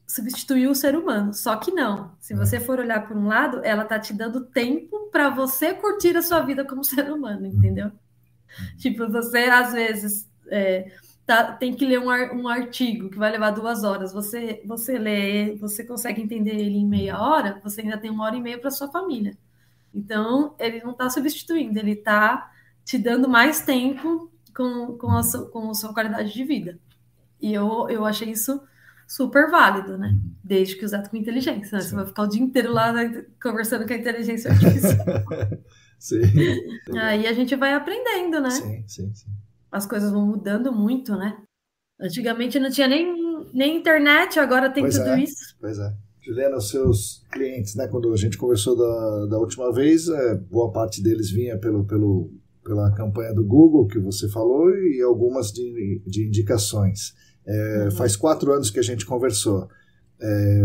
substituir o ser humano. Só que não. Se você for olhar por um lado, ela tá te dando tempo para você curtir a sua vida como ser humano, entendeu? Tipo, você às vezes tem que ler um artigo que vai levar 2 horas. Você lê, você consegue entender ele em meia hora, você ainda tem 1 hora e meia para sua família. Então, ele não está substituindo, ele está te dando mais tempo com a sua qualidade de vida. E eu achei isso super válido, né? Desde que usado com inteligência. Né? Você vai Sim. ficar o dia inteiro lá, né, conversando com a inteligência artificial. Sim. Aí a gente vai aprendendo, né? Sim, sim, sim. As coisas vão mudando muito, né? Antigamente não tinha nem internet, agora tem Pois tudo é, isso. pois é. Juliana, os seus clientes, né, quando a gente conversou da última vez, boa parte deles vinha pela campanha do Google, que você falou, e algumas de indicações. Faz 4 anos que a gente conversou.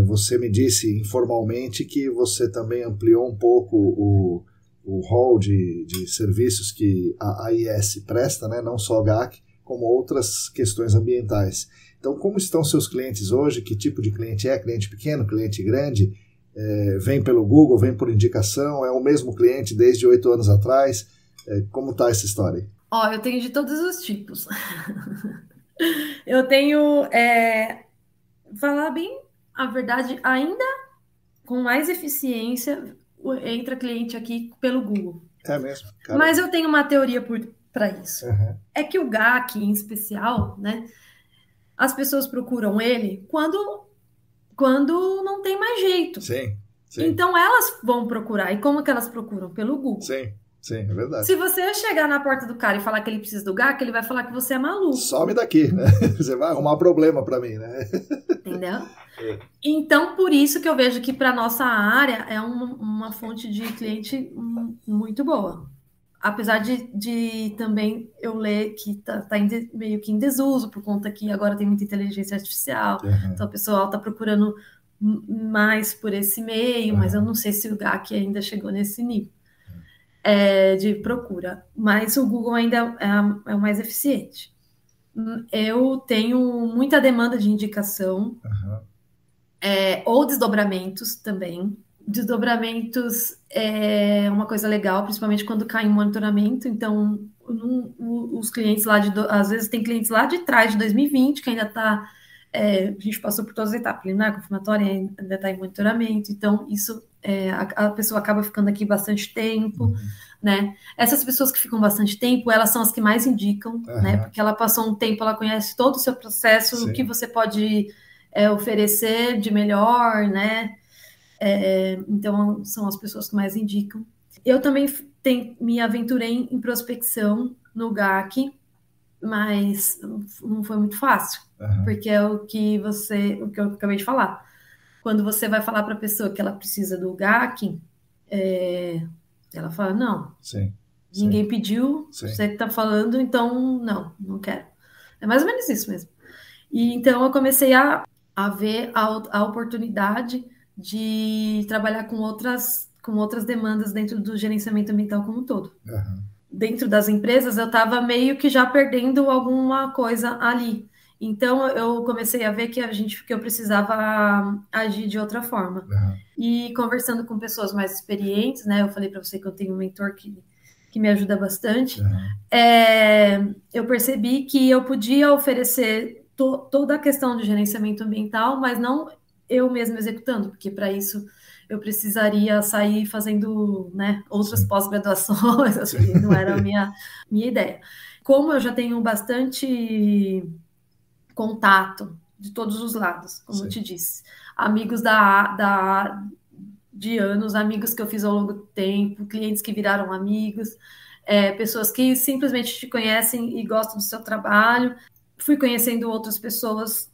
Você me disse informalmente que você também ampliou um pouco o rol de serviços que a AIS presta, né, não só a GAC, como outras questões ambientais. Então, como estão seus clientes hoje? Que tipo de cliente é? Cliente pequeno, cliente grande? Vem pelo Google, vem por indicação? É o mesmo cliente desde 8 anos atrás? Como está essa história? Ó, eu tenho de todos os tipos. Eu tenho, falar bem a verdade, ainda com mais eficiência entra cliente aqui pelo Google. É mesmo, cara. Mas eu tenho uma teoria para isso. Uhum. É que o GAC, em especial, né? As pessoas procuram ele quando não tem mais jeito. Sim, sim. Então elas vão procurar. E como que elas procuram? Pelo Google. Sim, sim, é verdade. Se você chegar na porta do cara e falar que ele precisa do GAC, ele vai falar que você é maluco. Some daqui, né? Você vai arrumar problema para mim, né? Entendeu? Então, por isso que eu vejo que para nossa área é uma fonte de cliente muito boa. Apesar de também eu ler que tá meio que em desuso, por conta que agora tem muita inteligência artificial, então o pessoal está procurando mais por esse meio, mas eu não sei se o GAC ainda chegou nesse nível de procura. Mas o Google ainda é o mais eficiente. Eu tenho muita demanda de indicação, ou desdobramentos também. Desdobramentos é uma coisa legal, principalmente quando cai em monitoramento. Então, os clientes lá às vezes tem clientes lá de trás de 2020 que ainda está. A gente passou por todas as etapas, preliminar, confirmatória, ainda está em monitoramento. Então, isso a pessoa acaba ficando aqui bastante tempo, né? Essas pessoas que ficam bastante tempo, elas são as que mais indicam, né? Porque ela passou um tempo, ela conhece todo o seu processo, Sim. O que você pode oferecer de melhor, né? Então, são as pessoas que mais indicam. Eu também me aventurei em prospecção no GAC, mas não foi muito fácil, porque é o que eu acabei de falar. Quando você vai falar para a pessoa que ela precisa do GAC, ela fala, não, Sim. Ninguém pediu, você que está falando, então não quero. É mais ou menos isso mesmo. E então eu comecei a ver a oportunidade de trabalhar com outras demandas dentro do gerenciamento ambiental como um todo. Uhum. Dentro das empresas, eu estava meio que já perdendo alguma coisa ali. Então eu comecei a ver que eu precisava agir de outra forma. Uhum. E conversando com pessoas mais experientes, né? Eu falei para você que eu tenho um mentor que me ajuda bastante. Uhum. Eu percebi que eu podia oferecer toda a questão de gerenciamento ambiental, mas não eu mesma executando, porque para isso eu precisaria sair fazendo, né, outras pós-graduações, assim, não era a minha ideia. Como eu já tenho bastante contato de todos os lados, como eu te disse, amigos de anos, amigos que eu fiz ao longo do tempo, clientes que viraram amigos, pessoas que simplesmente te conhecem e gostam do seu trabalho. Fui conhecendo outras pessoas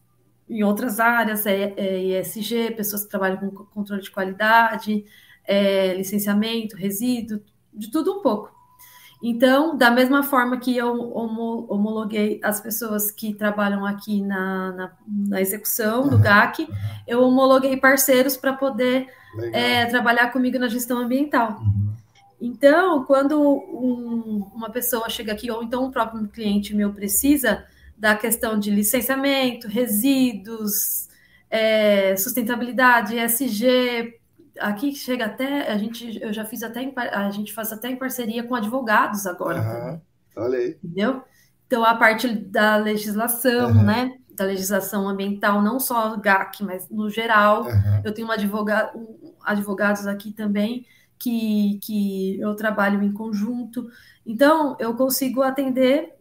em outras áreas, ESG, pessoas que trabalham com controle de qualidade, licenciamento, resíduo, de tudo um pouco. Então, da mesma forma que eu homologuei as pessoas que trabalham aqui na execução do GAC, eu homologuei parceiros para poder trabalhar comigo na gestão ambiental. Então, quando uma pessoa chega aqui, ou então um próprio cliente meu precisa da questão de licenciamento, resíduos, sustentabilidade, ESG, aqui chega até, a gente faz até em parceria com advogados agora também. Olha aí. Entendeu? Então, a parte da legislação, né? Da legislação ambiental, não só GAC, mas no geral. Eu tenho advogados aqui também que eu trabalho em conjunto. Então, eu consigo atender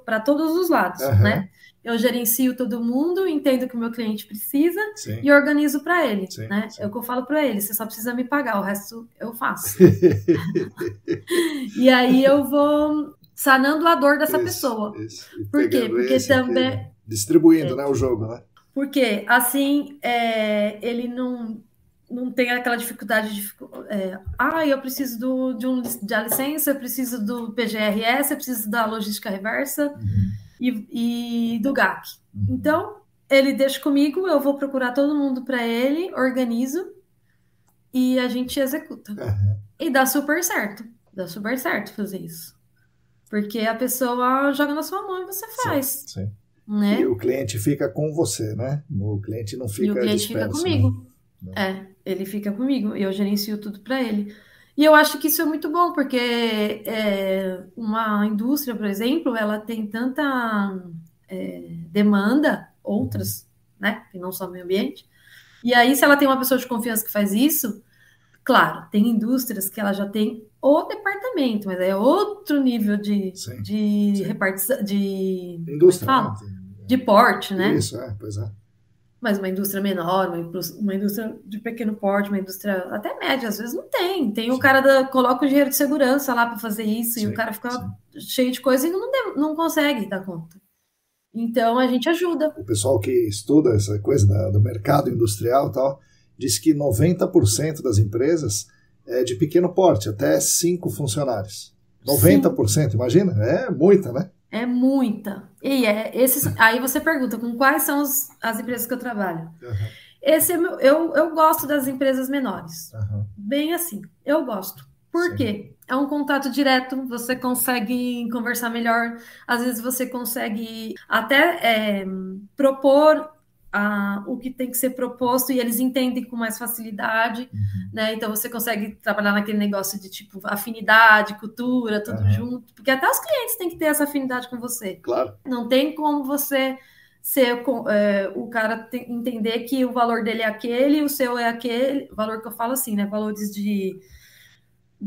para todos os lados, né? Eu gerencio todo mundo, entendo o que o meu cliente precisa e organizo para ele, né? É o que eu falo para ele, você só precisa me pagar, o resto eu faço. E aí eu vou sanando a dor dessa pessoa. Por quê? Porque também... Distribuindo, né, o jogo, né? Porque, assim, ele não tem aquela dificuldade de... eu preciso da licença, eu preciso do PGRS, eu preciso da logística reversa e do GAC. Então, ele deixa comigo, eu vou procurar todo mundo para ele, organizo e a gente executa. E dá super certo. Dá super certo fazer isso. Porque a pessoa joga na sua mão e você faz. Sim. Né? E o cliente fica com você, né? O cliente não fica disperso. E o cliente fica comigo. Né? Ele fica comigo. E eu gerencio tudo para ele. E eu acho que isso é muito bom, porque uma indústria, por exemplo, ela tem tanta demanda, outras, né? Que não só meio ambiente. E aí, se ela tem uma pessoa de confiança que faz isso, claro, tem indústrias que ela já tem o departamento, mas é outro nível de repartição, de indústria, de porte, né? Isso, pois é. Mas uma indústria menor, uma indústria de pequeno porte, uma indústria até média, às vezes não tem. Tem o cara coloca o dinheiro de segurança lá para fazer isso e o cara fica cheio de coisa e não consegue dar conta. Então a gente ajuda. O pessoal que estuda essa coisa do mercado industrial e tal, diz que 90% das empresas é de pequeno porte, até 5 funcionários. 90%, imagina? É muita, né? É muita. E aí você pergunta, com quais são as empresas que eu trabalho? Eu gosto das empresas menores. Bem assim, eu gosto. Por quê? É um contato direto, você consegue conversar melhor, às vezes você consegue até propor o que tem que ser proposto e eles entendem com mais facilidade, né? Então você consegue trabalhar naquele negócio de tipo afinidade, cultura, tudo junto, porque até os clientes têm que ter essa afinidade com você. Claro. Não tem como você ser o cara entender que o valor dele é aquele, o seu é aquele, valor que eu falo assim, né? Valores de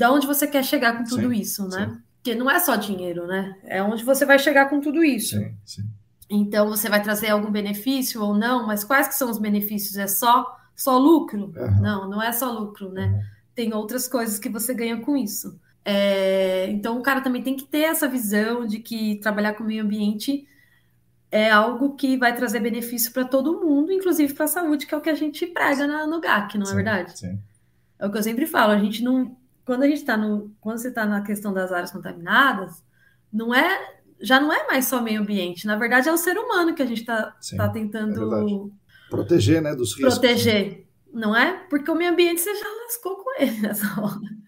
onde você quer chegar com tudo isso, né? Porque não é só dinheiro, né? É onde você vai chegar com tudo isso. Sim. Então, você vai trazer algum benefício ou não, mas quais que são os benefícios? É só lucro? Não é só lucro, né? Tem outras coisas que você ganha com isso. Então, o cara também tem que ter essa visão de que trabalhar com o meio ambiente é algo que vai trazer benefício para todo mundo, inclusive para a saúde, que é o que a gente prega no GAC, não é verdade? Sim. É o que eu sempre falo, a gente não... Quando você está na questão das áreas contaminadas, já não é mais só meio ambiente, na verdade é o ser humano que a gente está tentando proteger, né, dos riscos. Proteger, não é? Porque o meio ambiente você já lascou com ele nessa hora.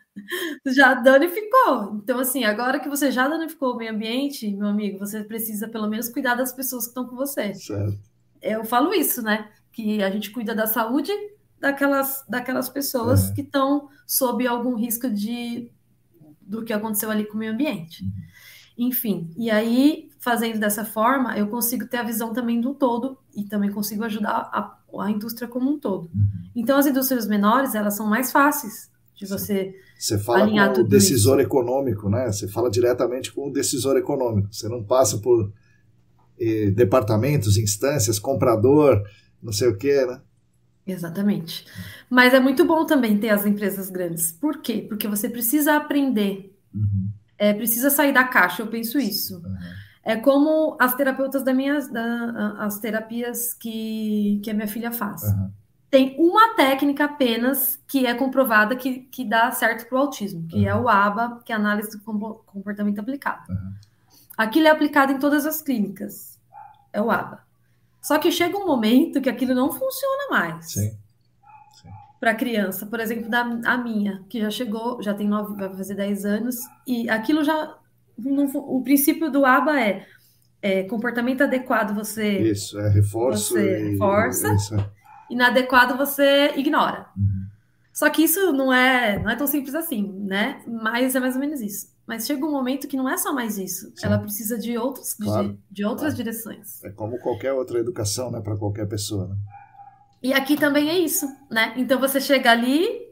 Já danificou. Então, assim, agora que você já danificou o meio ambiente, meu amigo, você precisa pelo menos cuidar das pessoas que estão com você. Certo. Eu falo isso, né? Que a gente cuida da saúde daquelas pessoas que estão sob algum risco do que aconteceu ali com o meio ambiente. Enfim, e aí, fazendo dessa forma, eu consigo ter a visão também do todo e também consigo ajudar a indústria como um todo. Então, as indústrias menores, elas são mais fáceis de você alinhar com o decisor econômico, né? Você fala diretamente com o decisor econômico. Você não passa por departamentos, instâncias, comprador, não sei o quê, né? Exatamente. Mas é muito bom também ter as empresas grandes. Por quê? Porque você precisa aprender. Precisa sair da caixa, eu penso isso. É como as terapeutas as terapias que a minha filha faz. Tem uma técnica apenas que é comprovada que dá certo para o autismo, que é o ABA, que é a análise do comportamento aplicado. Aquilo é aplicado em todas as clínicas. É o ABA. Só que chega um momento que aquilo não funciona mais. Sim. Para a criança, por exemplo, a minha, que já chegou, já tem 9, vai fazer 10 anos, e aquilo já... o princípio do ABA é comportamento adequado, Isso, reforço. Você reforça, inadequado você ignora. Só que isso não é tão simples assim, né? Mas é mais ou menos isso. Mas chega um momento que não é só mais isso. Sim. Ela precisa de outras direções. É como qualquer outra educação, né? Para qualquer pessoa, né? E aqui também é isso, né? Então você chega ali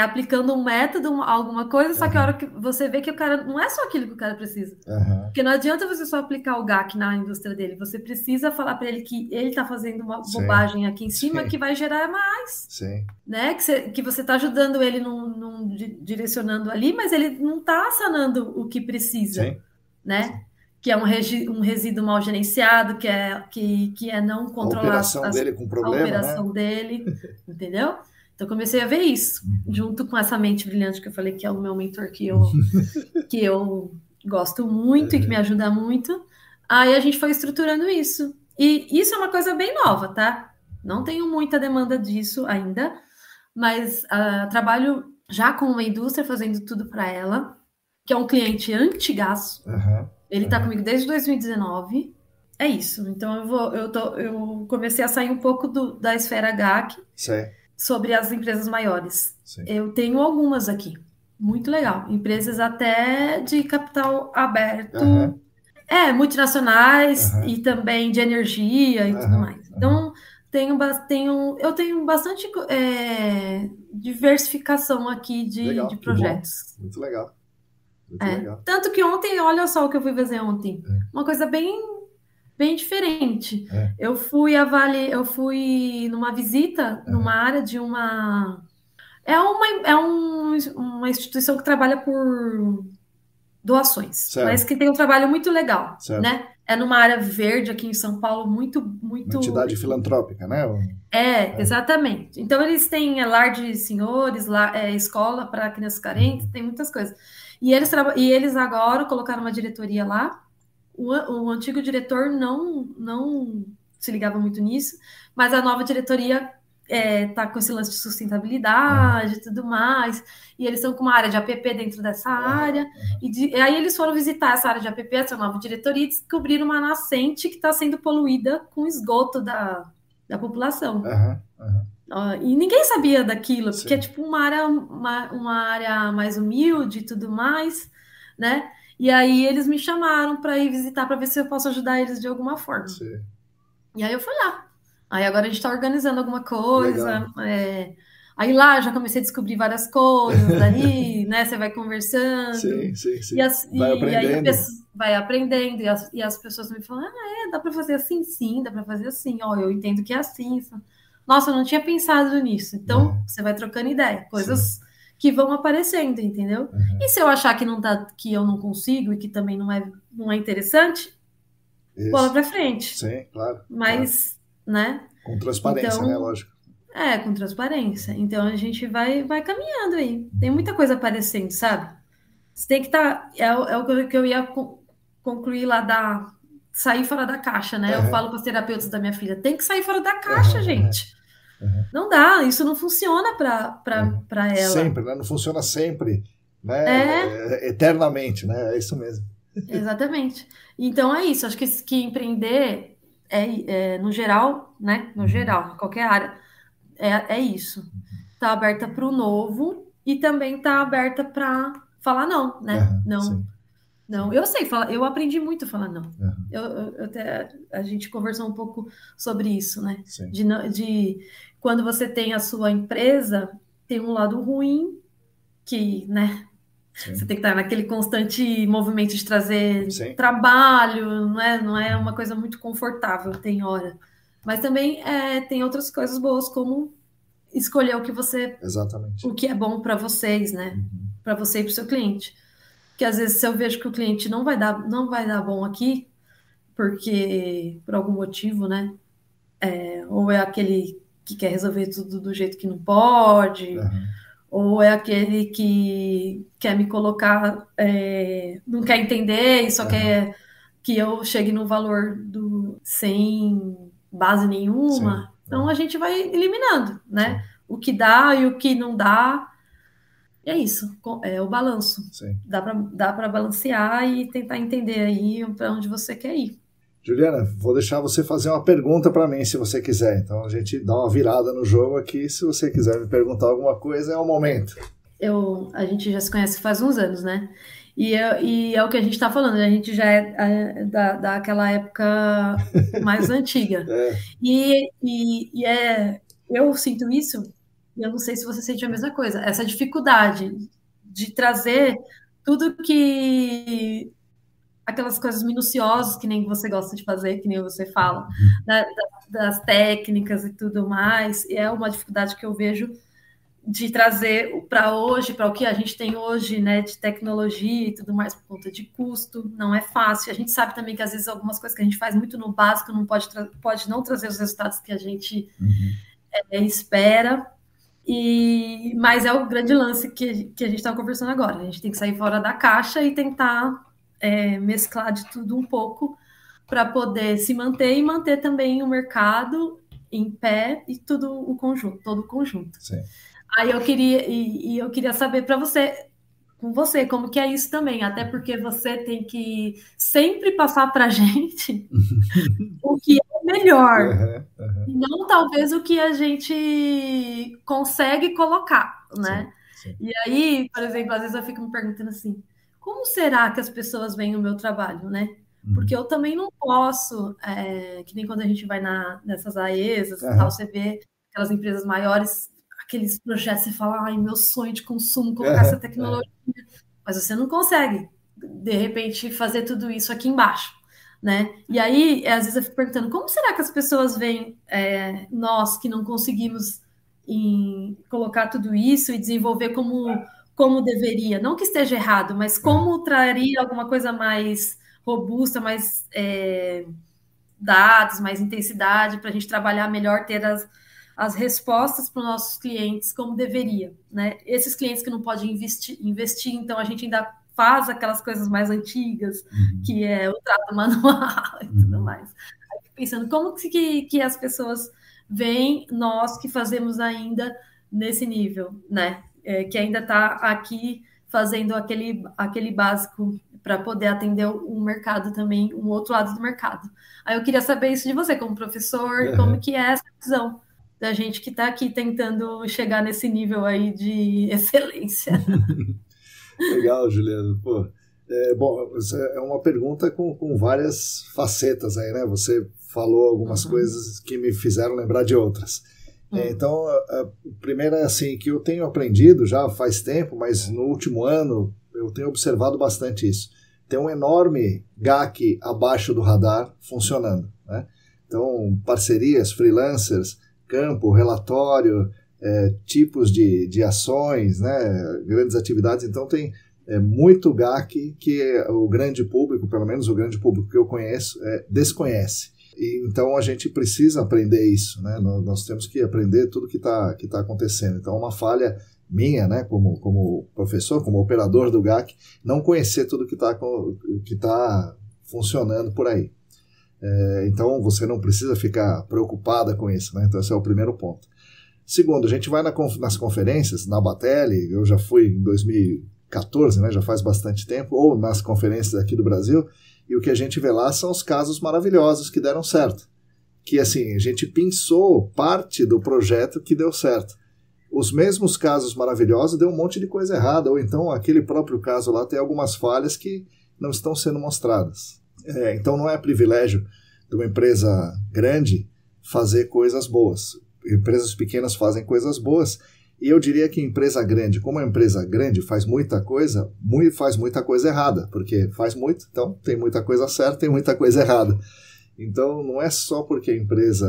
aplicando um método, alguma coisa, só que a hora que você vê que o cara não é só aquilo que o cara precisa. Porque não adianta você só aplicar o GAC na indústria dele. Você precisa falar para ele que ele está fazendo uma bobagem aqui em cima que vai gerar mais. Sim. Né? Que você está ajudando ele, direcionando ali, mas ele não está sanando o que precisa. Sim. Né? Sim. Que é um resíduo mal gerenciado, que é não controlar a operação dele com problema, a operação dele, entendeu? Então, comecei a ver isso, junto com essa mente brilhante que eu falei que é o meu mentor que eu gosto muito e que me ajuda muito. Aí a gente foi estruturando isso. E isso é uma coisa bem nova, tá? Não tenho muita demanda disso ainda, mas trabalho já com uma indústria fazendo tudo para ela, que é um cliente antigaço. Ele está comigo desde 2019. É isso. Então, eu comecei a sair um pouco da esfera GAC. Sim. Sobre as empresas maiores. Sim. Eu tenho algumas aqui. Muito legal. Empresas até de capital aberto. Multinacionais e também de energia e tudo mais. Então, eu tenho bastante diversificação aqui de projetos. Muito legal. Muito legal. Tanto que ontem, olha só o que eu fui fazer ontem. Uma coisa bem diferente. Eu fui numa visita numa área de uma instituição que trabalha por doações, certo. Mas que tem um trabalho muito legal, certo. Né? É numa área verde aqui em São Paulo, muito... Uma entidade filantrópica, né? Exatamente. Então eles têm lar de senhores, escola para crianças carentes, tem muitas coisas. E eles agora colocaram uma diretoria lá. O antigo diretor não se ligava muito nisso, mas a nova diretoria está com esse lance de sustentabilidade e tudo mais, e eles estão com uma área de APP dentro dessa área, e aí eles foram visitar essa área de APP, essa nova diretoria, e descobriram uma nascente que está sendo poluída com esgoto da população. E ninguém sabia daquilo, porque é tipo uma área mais humilde e tudo mais, né? E aí eles me chamaram para ir visitar, para ver se eu posso ajudar eles de alguma forma. Sim. E aí eu fui lá. Aí agora a gente está organizando alguma coisa. Aí lá já comecei a descobrir várias coisas ali, né? Você vai conversando. Sim. Vai aprendendo. Vai aprendendo. E as pessoas me falam, dá para fazer assim? Sim, dá para fazer assim. Eu entendo que é assim. Nossa, eu não tinha pensado nisso. Então, você vai trocando ideia. Coisas... Sim. Que vão aparecendo, entendeu? E se eu achar que eu não consigo e que também não é interessante, bola para frente. Sim, claro. Mas, claro. Né? Com transparência, então, né? Lógico. Com transparência. Então a gente vai caminhando aí. Tem muita coisa aparecendo, sabe? Você tem que estar. É o que eu ia concluir lá sair fora da caixa, né? Eu falo para os terapeutas da minha filha, tem que sair fora da caixa, gente. Não dá, isso não funciona para ela. Sempre, né? Não funciona sempre, né? Eternamente, né? É isso mesmo. Exatamente. Então é isso. Acho que empreender no geral, né? No geral, qualquer área, é isso. Tá aberta para o novo e também tá aberta para falar não, né? Não. Eu sei falar, eu aprendi muito a falar não. A gente conversou um pouco sobre isso, né? De quando você tem a sua empresa, tem um lado ruim que, né? Sim. Você tem que estar naquele constante movimento de trazer trabalho, não é uma coisa muito confortável, tem hora. Mas também tem outras coisas boas, como escolher o que o que é bom para vocês, né? Para você e para o seu cliente. Que às vezes se eu vejo que o cliente não vai dar bom aqui, porque por algum motivo, né? Ou é aquele que quer resolver tudo do jeito que não pode. Ou é aquele que quer me colocar, não quer entender e só quer que eu chegue no valor sem base nenhuma. Então a gente vai eliminando, né? O que dá e o que não dá. E é isso, é o balanço. Dá para balancear e tentar entender aí para onde você quer ir. Juliana, vou deixar você fazer uma pergunta para mim, se você quiser. Então a gente dá uma virada no jogo aqui. Se você quiser me perguntar alguma coisa, é o momento. A gente já se conhece faz uns anos, né? E é o que a gente está falando, a gente já é daquela época mais antiga. Eu sinto isso, e eu não sei se você sente a mesma coisa, essa dificuldade de trazer tudo que... aquelas coisas minuciosas que nem você gosta de fazer, que nem você fala, das técnicas e tudo mais, e é uma dificuldade que eu vejo de trazer para hoje, para o que a gente tem hoje, né, de tecnologia e tudo mais, por conta de custo, não é fácil. A gente sabe também que às vezes algumas coisas que a gente faz muito no básico não pode não trazer os resultados que a gente espera, mas é o grande lance que a gente está conversando agora. A gente tem que sair fora da caixa e tentar mesclar de tudo um pouco para poder se manter e manter também o mercado em pé e todo o conjunto. Sim. Aí eu queria saber com você, como que é isso também, até porque você tem que sempre passar para a gente o que é melhor, e não talvez o que a gente consegue colocar, né? Sim. E aí, por exemplo, às vezes eu fico me perguntando assim, como será que as pessoas veem o meu trabalho, né? Porque eu também não posso, que nem quando a gente vai nessas AESas e tal, você vê aquelas empresas maiores, aqueles projetos, você fala, ai, meu sonho de consumo, colocar essa tecnologia, mas você não consegue, de repente, fazer tudo isso aqui embaixo, né? E aí, às vezes eu fico perguntando, como será que as pessoas veem nós que não conseguimos colocar tudo isso e desenvolver como deveria? Não que esteja errado, mas como traria alguma coisa mais robusta, mais dados, mais intensidade, para a gente trabalhar melhor, ter as respostas para os nossos clientes como deveria, né? Esses clientes que não podem investir, então a gente ainda faz aquelas coisas mais antigas, que é o trato manual e tudo mais. Aí fico pensando, como que as pessoas veem nós que fazemos ainda nesse nível, né? Que ainda está aqui fazendo aquele básico para poder atender o mercado também, um outro lado do mercado. Aí eu queria saber isso de você, como professor, como que é essa visão da gente que está aqui tentando chegar nesse nível aí de excelência. Legal, Juliana. Pô, bom, é uma pergunta com várias facetas aí, né? Você falou algumas coisas que me fizeram lembrar de outras. Então, a primeira é assim, que eu tenho aprendido já faz tempo, mas no último ano eu tenho observado bastante isso. Tem um enorme GAC abaixo do radar funcionando, né? Então, parcerias, freelancers, campo, relatório, tipos de ações, né? Grandes atividades. Então, tem É muito GAC que o grande público, pelo menos o grande público que eu conheço, desconhece. E, então a gente precisa aprender isso, né? Nós temos que aprender tudo que tá acontecendo. Então uma falha minha, né, como professor, como operador do GAC, não conhecer tudo que tá funcionando por aí. Então você não precisa ficar preocupada com isso, né? Então esse é o primeiro ponto. Segundo, a gente vai nas conferências, na Batelli, eu já fui em 2014, né, já faz bastante tempo, ou nas conferências aqui do Brasil, e o que a gente vê lá são os casos maravilhosos que deram certo. Que assim, a gente pensou parte do projeto que deu certo. Os mesmos casos maravilhosos deu um monte de coisa errada, ou então aquele próprio caso lá tem algumas falhas que não estão sendo mostradas. Então não é privilégio de uma empresa grande fazer coisas boas. Empresas pequenas fazem coisas boas, e eu diria que empresa grande, como a empresa grande faz muita coisa errada, porque faz muito, então tem muita coisa certa, tem muita coisa errada. Então não é só porque a empresa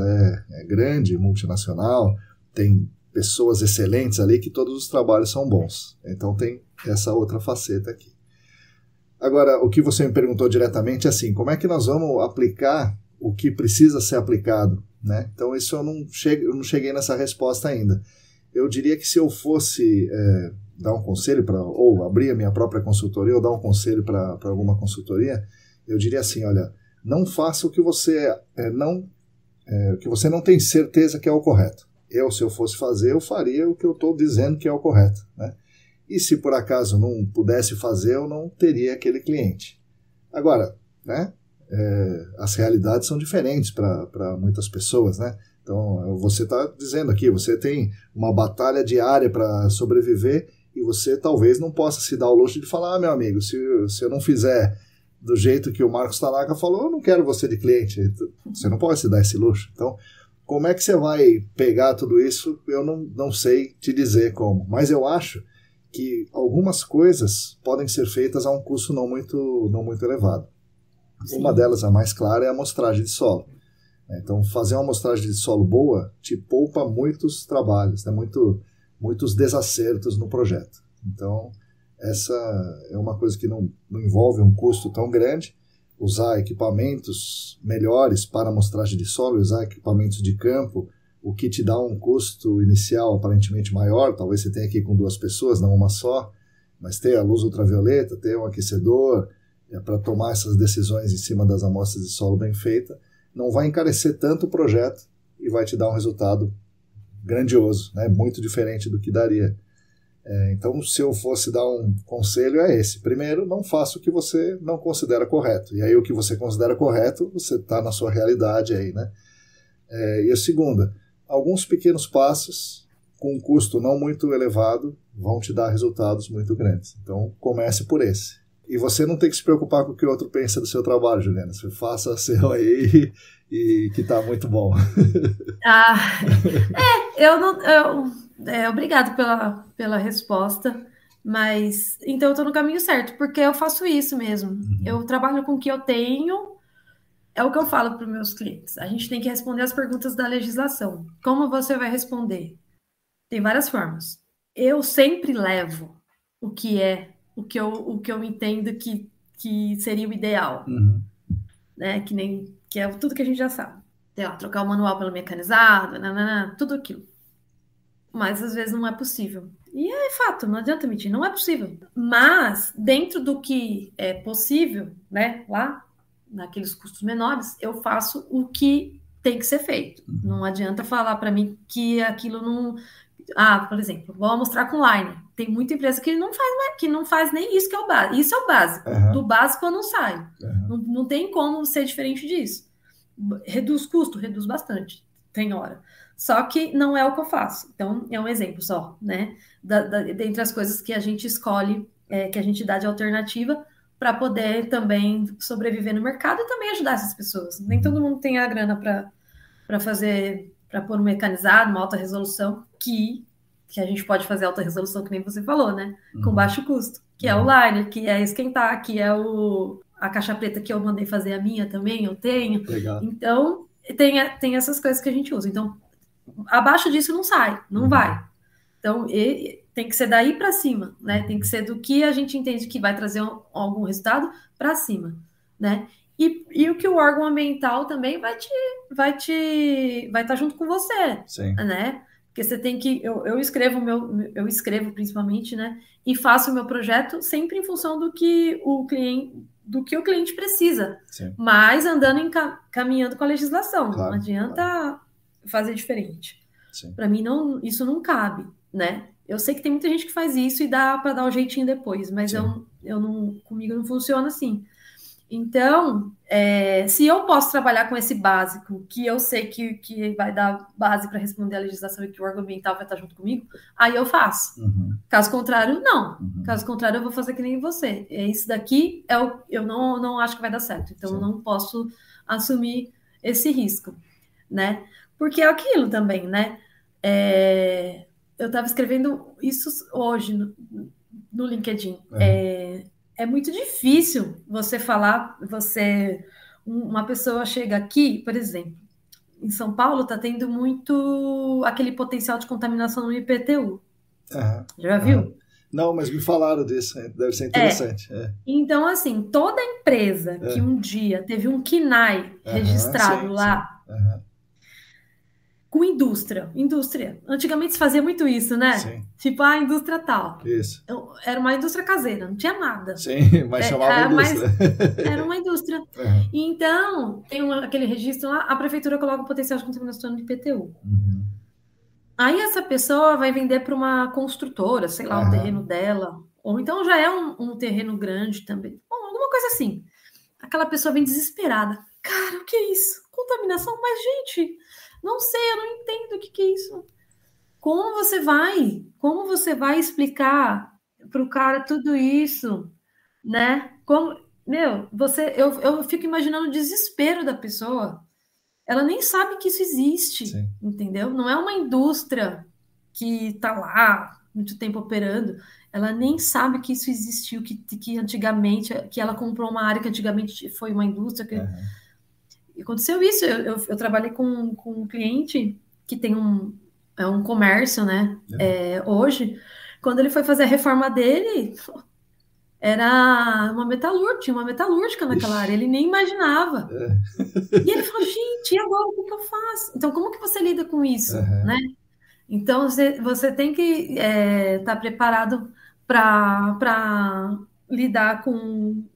é grande, multinacional, tem pessoas excelentes ali que todos os trabalhos são bons. Então tem essa outra faceta aqui. Agora, o que você me perguntou diretamente é assim, como é que nós vamos aplicar o que precisa ser aplicado, né? Então isso eu não cheguei nessa resposta ainda. Eu diria que se eu fosse dar um conselho ou abrir a minha própria consultoria ou dar um conselho para alguma consultoria, eu diria assim, olha, não faça o que você não tem certeza que é o correto. Se eu fosse fazer, eu faria o que eu estou dizendo que é o correto, né? E se por acaso não pudesse fazer, eu não teria aquele cliente. Agora, né? As realidades são diferentes para muitas pessoas, né? Então, você está dizendo aqui, você tem uma batalha diária para sobreviver e você talvez não possa se dar o luxo de falar, meu amigo, se eu não fizer do jeito que o Marcos Tanaka falou, eu não quero você de cliente. Você não pode se dar esse luxo. Então, como é que você vai pegar tudo isso? Eu não sei te dizer como, mas eu acho que algumas coisas podem ser feitas a um custo não muito elevado. Sim. Uma delas, a mais clara, é a amostragem de solo. Então, fazer uma amostragem de solo boa te poupa muitos trabalhos, né? Muitos desacertos no projeto. Então, essa é uma coisa que não envolve um custo tão grande. Usar equipamentos melhores para amostragem de solo, usar equipamentos de campo, o que te dá um custo inicial aparentemente maior, talvez você tenha que ir com 2 pessoas, não uma só, mas ter a luz ultravioleta, ter um aquecedor, para tomar essas decisões em cima das amostras de solo bem feitas, não vai encarecer tanto o projeto e vai te dar um resultado grandioso, né? Muito diferente do que daria. Então, se eu fosse dar um conselho, é esse. Primeiro, não faça o que você não considera correto. E aí, o que você considera correto, você está na sua realidade aí, né? E a segunda, alguns pequenos passos com um custo não muito elevado vão te dar resultados muito grandes. Então, comece por esse. E você não tem que se preocupar com o que o outro pensa do seu trabalho, Juliana. Você faça seu aí e que tá muito bom. Obrigado pela resposta, mas então eu tô no caminho certo, porque eu faço isso mesmo. Uhum. Eu trabalho com o que eu tenho, é o que eu falo para os meus clientes. A gente tem que responder as perguntas da legislação. Como você vai responder? Tem várias formas. Eu sempre levo o que eu entendo que seria o ideal. Uhum. Né? Que é tudo que a gente já sabe. Trocar o manual pelo mecanizado, tudo aquilo. Mas às vezes não é possível. E é fato, não adianta mentir, não é possível. Mas, dentro do que é possível, né, lá, naqueles custos menores, eu faço o que tem que ser feito. Uhum. Não adianta falar para mim que aquilo não... por exemplo, vou mostrar com line. Tem muita empresa que não faz nem isso, que é o básico. Isso é o básico. Uhum. Do básico eu não saio. Uhum. Não tem como ser diferente disso. Reduz custo? Reduz bastante. Tem hora. Só que não é o que eu faço. Então, é um exemplo só, né? Dentre as coisas que a gente escolhe, que a gente dá de alternativa para poder também sobreviver no mercado e também ajudar essas pessoas. Nem todo mundo tem a grana para pôr um mecanizado, uma alta resolução, que a gente pode fazer alta resolução, que nem você falou, né? Com baixo custo, que é o liner, que é esquentar, que é a caixa preta que eu mandei fazer a minha também, eu tenho. Legal. Então, tem essas coisas que a gente usa. Então, abaixo disso não sai, não vai. Então, tem que ser daí para cima, né? Tem que ser do que a gente entende que vai trazer algum resultado para cima, né? E o que o órgão ambiental também vai estar junto com você, Sim. né? Porque você tem que eu escrevo principalmente, né? E faço o meu projeto sempre em função do que o cliente precisa, Sim. mas andando caminhando com a legislação. Claro, não adianta fazer diferente. Para mim isso não cabe, né? Eu sei que tem muita gente que faz isso e dá para dar o jeitinho depois, mas comigo não funciona assim. Então, se eu posso trabalhar com esse básico, que eu sei que vai dar base para responder a legislação e que o órgão ambiental vai estar junto comigo, aí eu faço. Caso contrário, não. Caso contrário, eu vou fazer que nem você. Isso daqui eu não acho que vai dar certo. Então, eu não posso assumir esse risco, né? Porque é aquilo também, né? Eu estava escrevendo isso hoje no LinkedIn. É muito difícil você falar, uma pessoa chega aqui, por exemplo, em São Paulo está tendo muito aquele potencial de contaminação no IPTU. Já viu? Não, mas me falaram disso, deve ser interessante. Então, assim, toda empresa que um dia teve um KNAI registrado lá, com indústria. Antigamente se fazia muito isso, né? Sim. Tipo, a indústria tal. Isso. Era uma indústria caseira, não tinha nada. Sim, mas chamava indústria. Era uma indústria. Então, tem aquele registro lá, a prefeitura coloca o potencial de contaminação no IPTU. Aí essa pessoa vai vender para uma construtora, sei lá, o terreno dela. Ou então já é um terreno grande também. Bom, alguma coisa assim. Aquela pessoa vem desesperada. Cara, o que é isso? Contaminação? Mas, gente, não sei, eu não entendo o que é isso. Como você vai explicar para o cara tudo isso, né? Eu fico imaginando o desespero da pessoa. Ela nem sabe que isso existe, entendeu? Não é uma indústria que está lá muito tempo operando. Ela nem sabe que isso existiu, que antigamente, que ela comprou uma área que antigamente foi uma indústria. Aconteceu isso. Eu trabalhei com um cliente que tem um comércio, né? Hoje, quando ele foi fazer a reforma dele, era tinha uma metalúrgica naquela área, ele nem imaginava. E ele falou, gente, e agora o que eu faço? Então, como que você lida com isso, né? Então, você tem que estar preparado para lidar com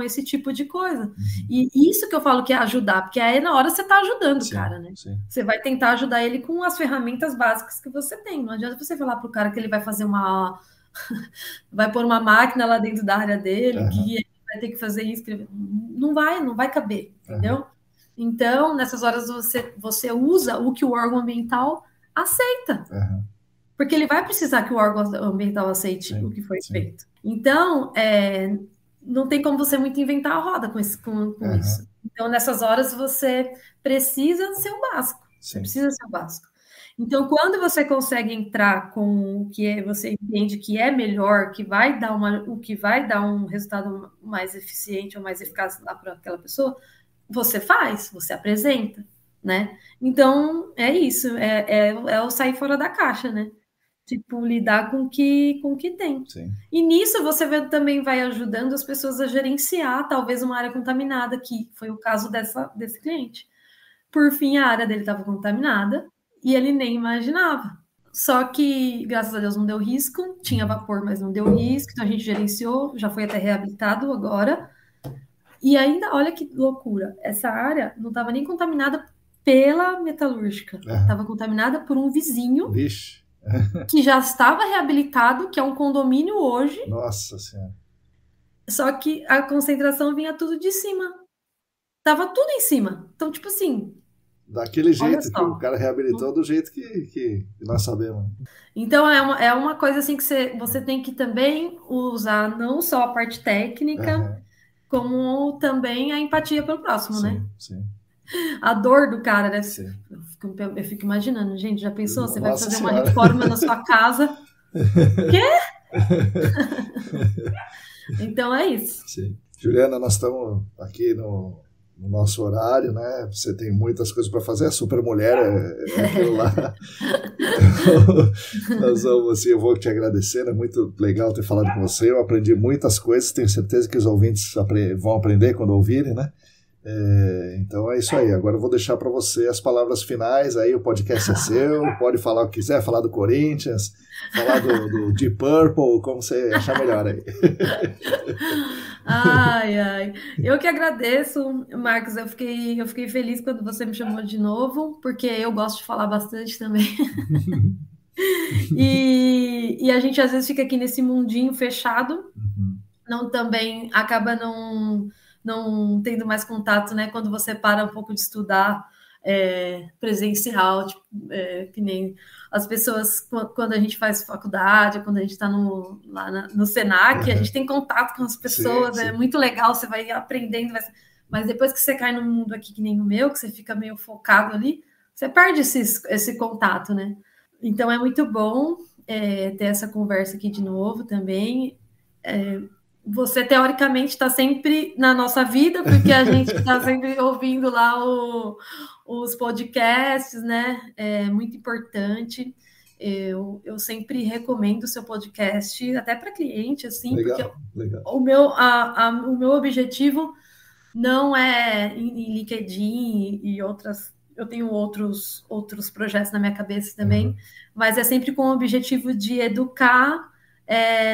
esse tipo de coisa. E isso que eu falo que é ajudar, porque aí na hora você está ajudando o cara, né? Você vai tentar ajudar ele com as ferramentas básicas que você tem. Não adianta você falar para o cara que ele vai fazer vai pôr uma máquina lá dentro da área dele, que ele vai ter que fazer isso. Não vai caber, entendeu? Então, nessas horas você usa o que o órgão ambiental aceita. Porque ele vai precisar que o órgão ambiental aceite o que foi feito. Então, não tem como você muito inventar a roda com isso. Então, nessas horas, você precisa ser o básico. Você precisa ser o básico. Então, quando você consegue entrar com o que você entende que é melhor, que vai dar um resultado mais eficiente ou mais eficaz lá para aquela pessoa, você apresenta, né? Então, é isso, é o sair fora da caixa, né? Tipo, lidar com o que tem. E nisso você também vai ajudando as pessoas a gerenciar talvez uma área contaminada, que foi o caso desse cliente. Por fim, a área dele estava contaminada e ele nem imaginava. Só que, graças a Deus, não deu risco, tinha vapor, mas não deu risco, então a gente gerenciou, já foi até reabilitado agora. E ainda, olha que loucura, essa área não estava nem contaminada pela metalúrgica, estava contaminada por um vizinho. Vixe. Que já estava reabilitado, que é um condomínio hoje. Nossa Senhora. Só que a concentração vinha tudo de cima. Tava tudo em cima. Então, tipo assim... Daquele jeito que o cara reabilitou, do jeito que nós sabemos. Então, é uma coisa assim que você tem que também usar não só a parte técnica, como também a empatia pelo próximo, né? Sim. A dor do cara, né? Eu fico imaginando, gente, já pensou? Você vai fazer uma reforma na sua casa. Quê? Então é isso. Sim. Juliana, nós estamos aqui no no nosso horário, né? Você tem muitas coisas para fazer, a super mulher é aquilo lá. Então, nós vamos, assim, eu vou te agradecer, é muito legal ter falado com você, eu aprendi muitas coisas, tenho certeza que os ouvintes vão aprender quando ouvirem, né? Então é isso aí, agora eu vou deixar para você as palavras finais, aí o podcast é seu, pode falar o que quiser, falar do Corinthians, falar do Deep Purple, como você achar melhor aí. Ai, eu que agradeço, Marcos, eu fiquei feliz quando você me chamou de novo, porque eu gosto de falar bastante também. E a gente às vezes fica aqui nesse mundinho fechado, não também acaba não tendo mais contato, né? Quando você para um pouco de estudar presencial, tipo, que nem as pessoas, quando a gente faz faculdade, quando a gente está lá no Senac, a gente tem contato com as pessoas, sim. É muito legal, você vai aprendendo, mas depois que você cai num mundo aqui que nem o meu, que você fica meio focado ali, você perde esse contato, né? Então é muito bom ter essa conversa aqui de novo também. Você, teoricamente, está sempre na nossa vida, porque a gente está sempre ouvindo lá os podcasts, né? É muito importante. Eu sempre recomendo o seu podcast, até para cliente, assim, legal, porque legal. O meu objetivo não é em LinkedIn e outras... Eu tenho outros projetos na minha cabeça também, mas é sempre com o objetivo de educar,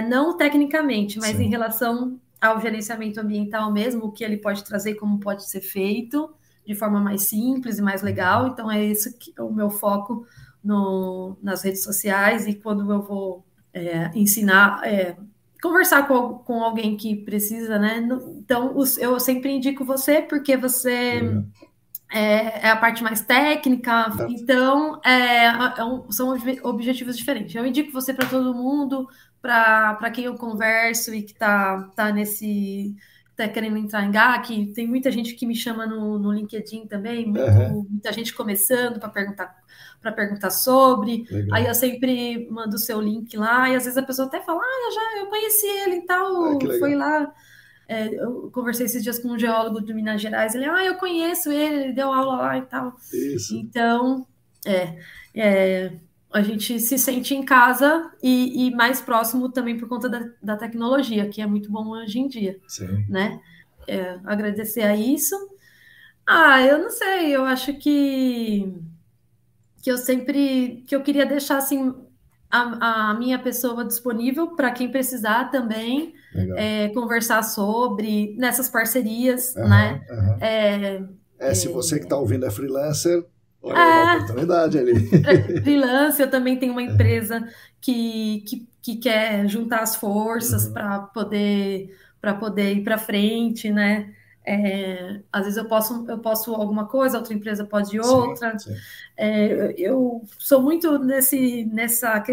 não tecnicamente, mas sim, em relação ao gerenciamento ambiental mesmo, o que ele pode trazer, como pode ser feito de forma mais simples e mais legal. Então é esse o meu foco nas redes sociais, e quando eu vou ensinar, conversar com alguém que precisa, né? Então eu sempre indico você, porque você é a parte mais técnica, então são objetivos diferentes. Eu indico você para todo mundo, para quem eu converso e que tá querendo entrar em GAC. Tem muita gente que me chama no LinkedIn também, muita gente começando para perguntar sobre. Legal. Aí eu sempre mando o seu link lá, e às vezes a pessoa até fala, eu conheci ele e tal, foi lá. Eu conversei esses dias com um geólogo de Minas Gerais, ele, eu conheço ele deu aula lá e tal. Isso. Então, a gente se sente em casa e mais próximo também por conta da tecnologia, que é muito bom hoje em dia. Sim. Né? Agradecer a isso. Eu não sei, eu acho que eu queria deixar assim a minha pessoa disponível para quem precisar também, conversar sobre nessas parcerias, né? Se você que está ouvindo é freelancer, olha aí uma oportunidade ali. Freelancer, eu também tenho uma empresa que quer juntar as forças para poder ir para frente, né? Às vezes eu posso alguma coisa, outra empresa pode outra. Sim, sim. Eu sou muito nessa.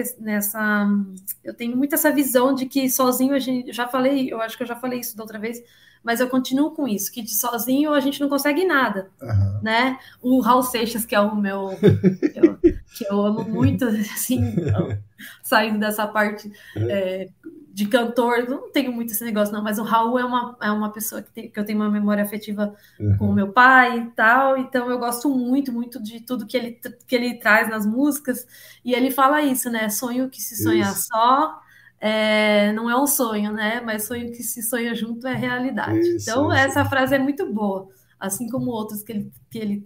Eu tenho muito essa visão de que sozinho eu acho que eu já falei isso da outra vez, mas eu continuo com isso, que de sozinho a gente não consegue nada, né? O Raul Seixas, que é o meu, que eu amo muito, assim, saindo dessa parte de cantor, não tenho muito esse negócio não, mas o Raul é uma pessoa que eu tenho uma memória afetiva com o meu pai e tal, então eu gosto muito, muito de tudo que ele traz nas músicas, e ele fala isso, né? Sonho que se sonha só não é um sonho, né? Mas sonho que se sonha junto é realidade. Então essa frase é muito boa, assim como outras que ele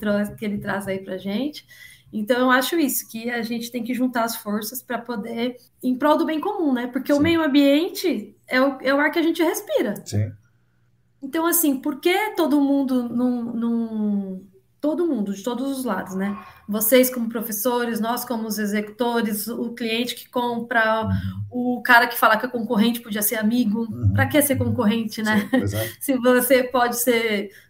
traz aí pra gente. Então eu acho isso, que a gente tem que juntar as forças para poder, em prol do bem comum, né? Porque o meio ambiente é o ar que a gente respira. Sim. Então, assim, por que todo mundo todo mundo, de todos os lados, né? Vocês como professores, nós como os executores, o cliente que compra, o cara que fala que é concorrente podia ser amigo. Para que ser concorrente, né? Sim,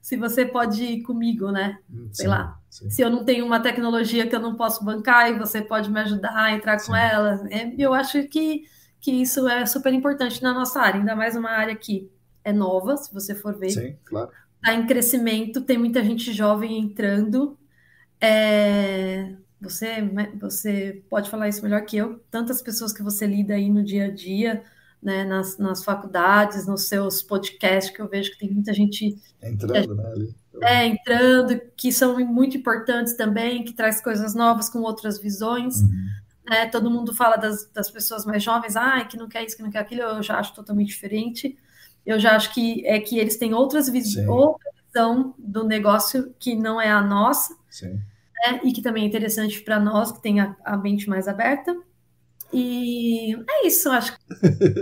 se você pode ir comigo, né? Sei lá. Sim. Se eu não tenho uma tecnologia que eu não posso bancar e você pode me ajudar a entrar com ela. Eu acho que isso é super importante na nossa área, ainda mais uma área que é nova, se você for ver. Sim, claro. Está em crescimento, tem muita gente jovem entrando. Você pode falar isso melhor que eu. Tantas pessoas que você lida aí no dia a dia, né, nas faculdades, nos seus podcasts, que eu vejo que tem muita gente entrando, né, ali. Entrando, que são muito importantes também, que traz coisas novas com outras visões. Né? Todo mundo fala das pessoas mais jovens, que não quer isso, que não quer aquilo, eu já acho totalmente diferente. Eu já acho que eles têm outra visão do negócio que não é a nossa, né? E que também é interessante para nós, que tem a mente mais aberta. E é isso, acho.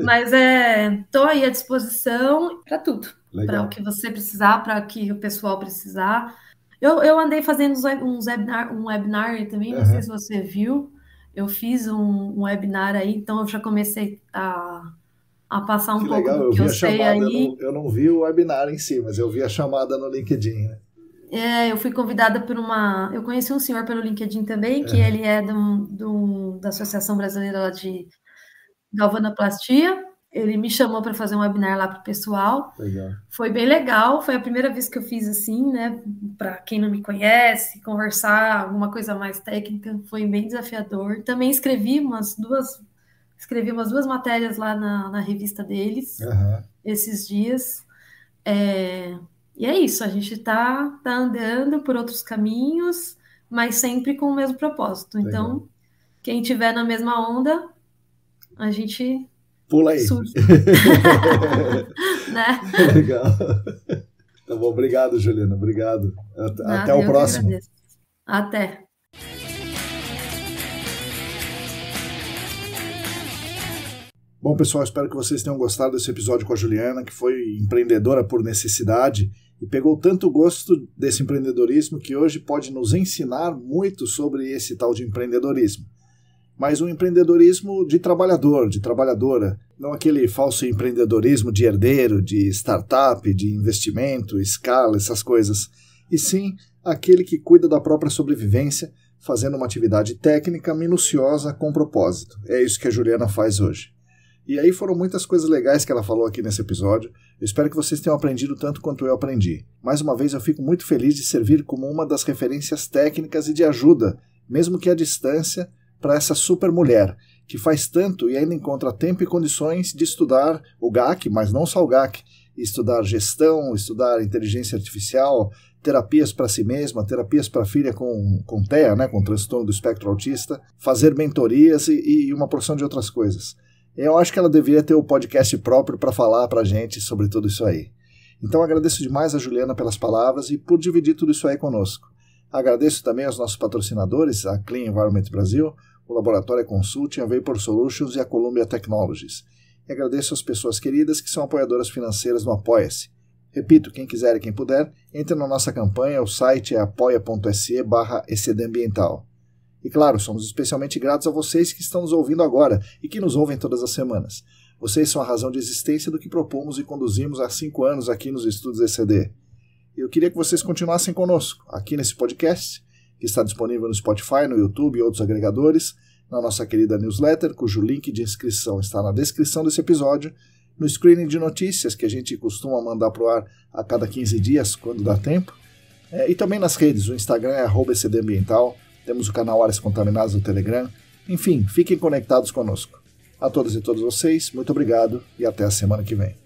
Mas estou aí à disposição para tudo. Para o que você precisar, para o que o pessoal precisar. Eu andei fazendo um webinar também, não sei se você viu. Eu fiz um webinar aí, então eu já comecei a passar um pouco do que eu sei aí. Eu não vi o webinar em si, mas eu vi a chamada no LinkedIn, né? Eu fui convidada por eu conheci um senhor pelo LinkedIn também, que ele é da Associação Brasileira lá de Galvanoplastia. Ele me chamou para fazer um webinar lá para o pessoal. Legal. Foi bem legal, foi a primeira vez que eu fiz assim, né? Para quem não me conhece, conversar, alguma coisa mais técnica, foi bem desafiador. Também escrevi umas duas matérias lá na revista deles, esses dias. E é isso, a gente tá andando por outros caminhos, mas sempre com o mesmo propósito. Legal. Então, quem tiver na mesma onda, a gente pula aí. Né? Legal. Tá bom, obrigado, Juliana. Obrigado. Até o próximo. Até. Bom, pessoal, espero que vocês tenham gostado desse episódio com a Juliana, que foi empreendedora por necessidade e pegou tanto gosto desse empreendedorismo que hoje pode nos ensinar muito sobre esse tal de empreendedorismo. Mas um empreendedorismo de trabalhador, de trabalhadora, não aquele falso empreendedorismo de herdeiro, de startup, de investimento, escala, essas coisas, e sim aquele que cuida da própria sobrevivência, fazendo uma atividade técnica minuciosa com propósito. É isso que a Juliana faz hoje. E aí foram muitas coisas legais que ela falou aqui nesse episódio. Eu espero que vocês tenham aprendido tanto quanto eu aprendi. Mais uma vez, eu fico muito feliz de servir como uma das referências técnicas e de ajuda, mesmo que à distância, para essa super mulher, que faz tanto e ainda encontra tempo e condições de estudar o GAC, mas não só o GAC, estudar gestão, estudar inteligência artificial, terapias para si mesma, terapias para a filha com TEA, né, com transtorno do espectro autista, fazer mentorias e uma porção de outras coisas. Eu acho que ela deveria ter o podcast próprio para falar para a gente sobre tudo isso aí. Então agradeço demais a Juliana pelas palavras e por dividir tudo isso aí conosco. Agradeço também aos nossos patrocinadores, a Clean Environment Brasil, o Laboratório Consulting, a Vapor Solutions e a Columbia Technologies. E agradeço às pessoas queridas que são apoiadoras financeiras no Apoia-se. Repito, quem quiser e quem puder, entre na nossa campanha, o site é apoia.se/ecdambiental. E claro, somos especialmente gratos a vocês que estão nos ouvindo agora e que nos ouvem todas as semanas. Vocês são a razão de existência do que propomos e conduzimos há 5 anos aqui nos estúdios ECD. E eu queria que vocês continuassem conosco, aqui nesse podcast, que está disponível no Spotify, no YouTube e outros agregadores, na nossa querida newsletter, cujo link de inscrição está na descrição desse episódio, no screening de notícias que a gente costuma mandar para o ar a cada 15 dias, quando dá tempo, e também nas redes, o Instagram é @ecdambiental, temos o canal Áreas Contaminadas no Telegram. Enfim, fiquem conectados conosco. A todas e todos vocês, muito obrigado e até a semana que vem.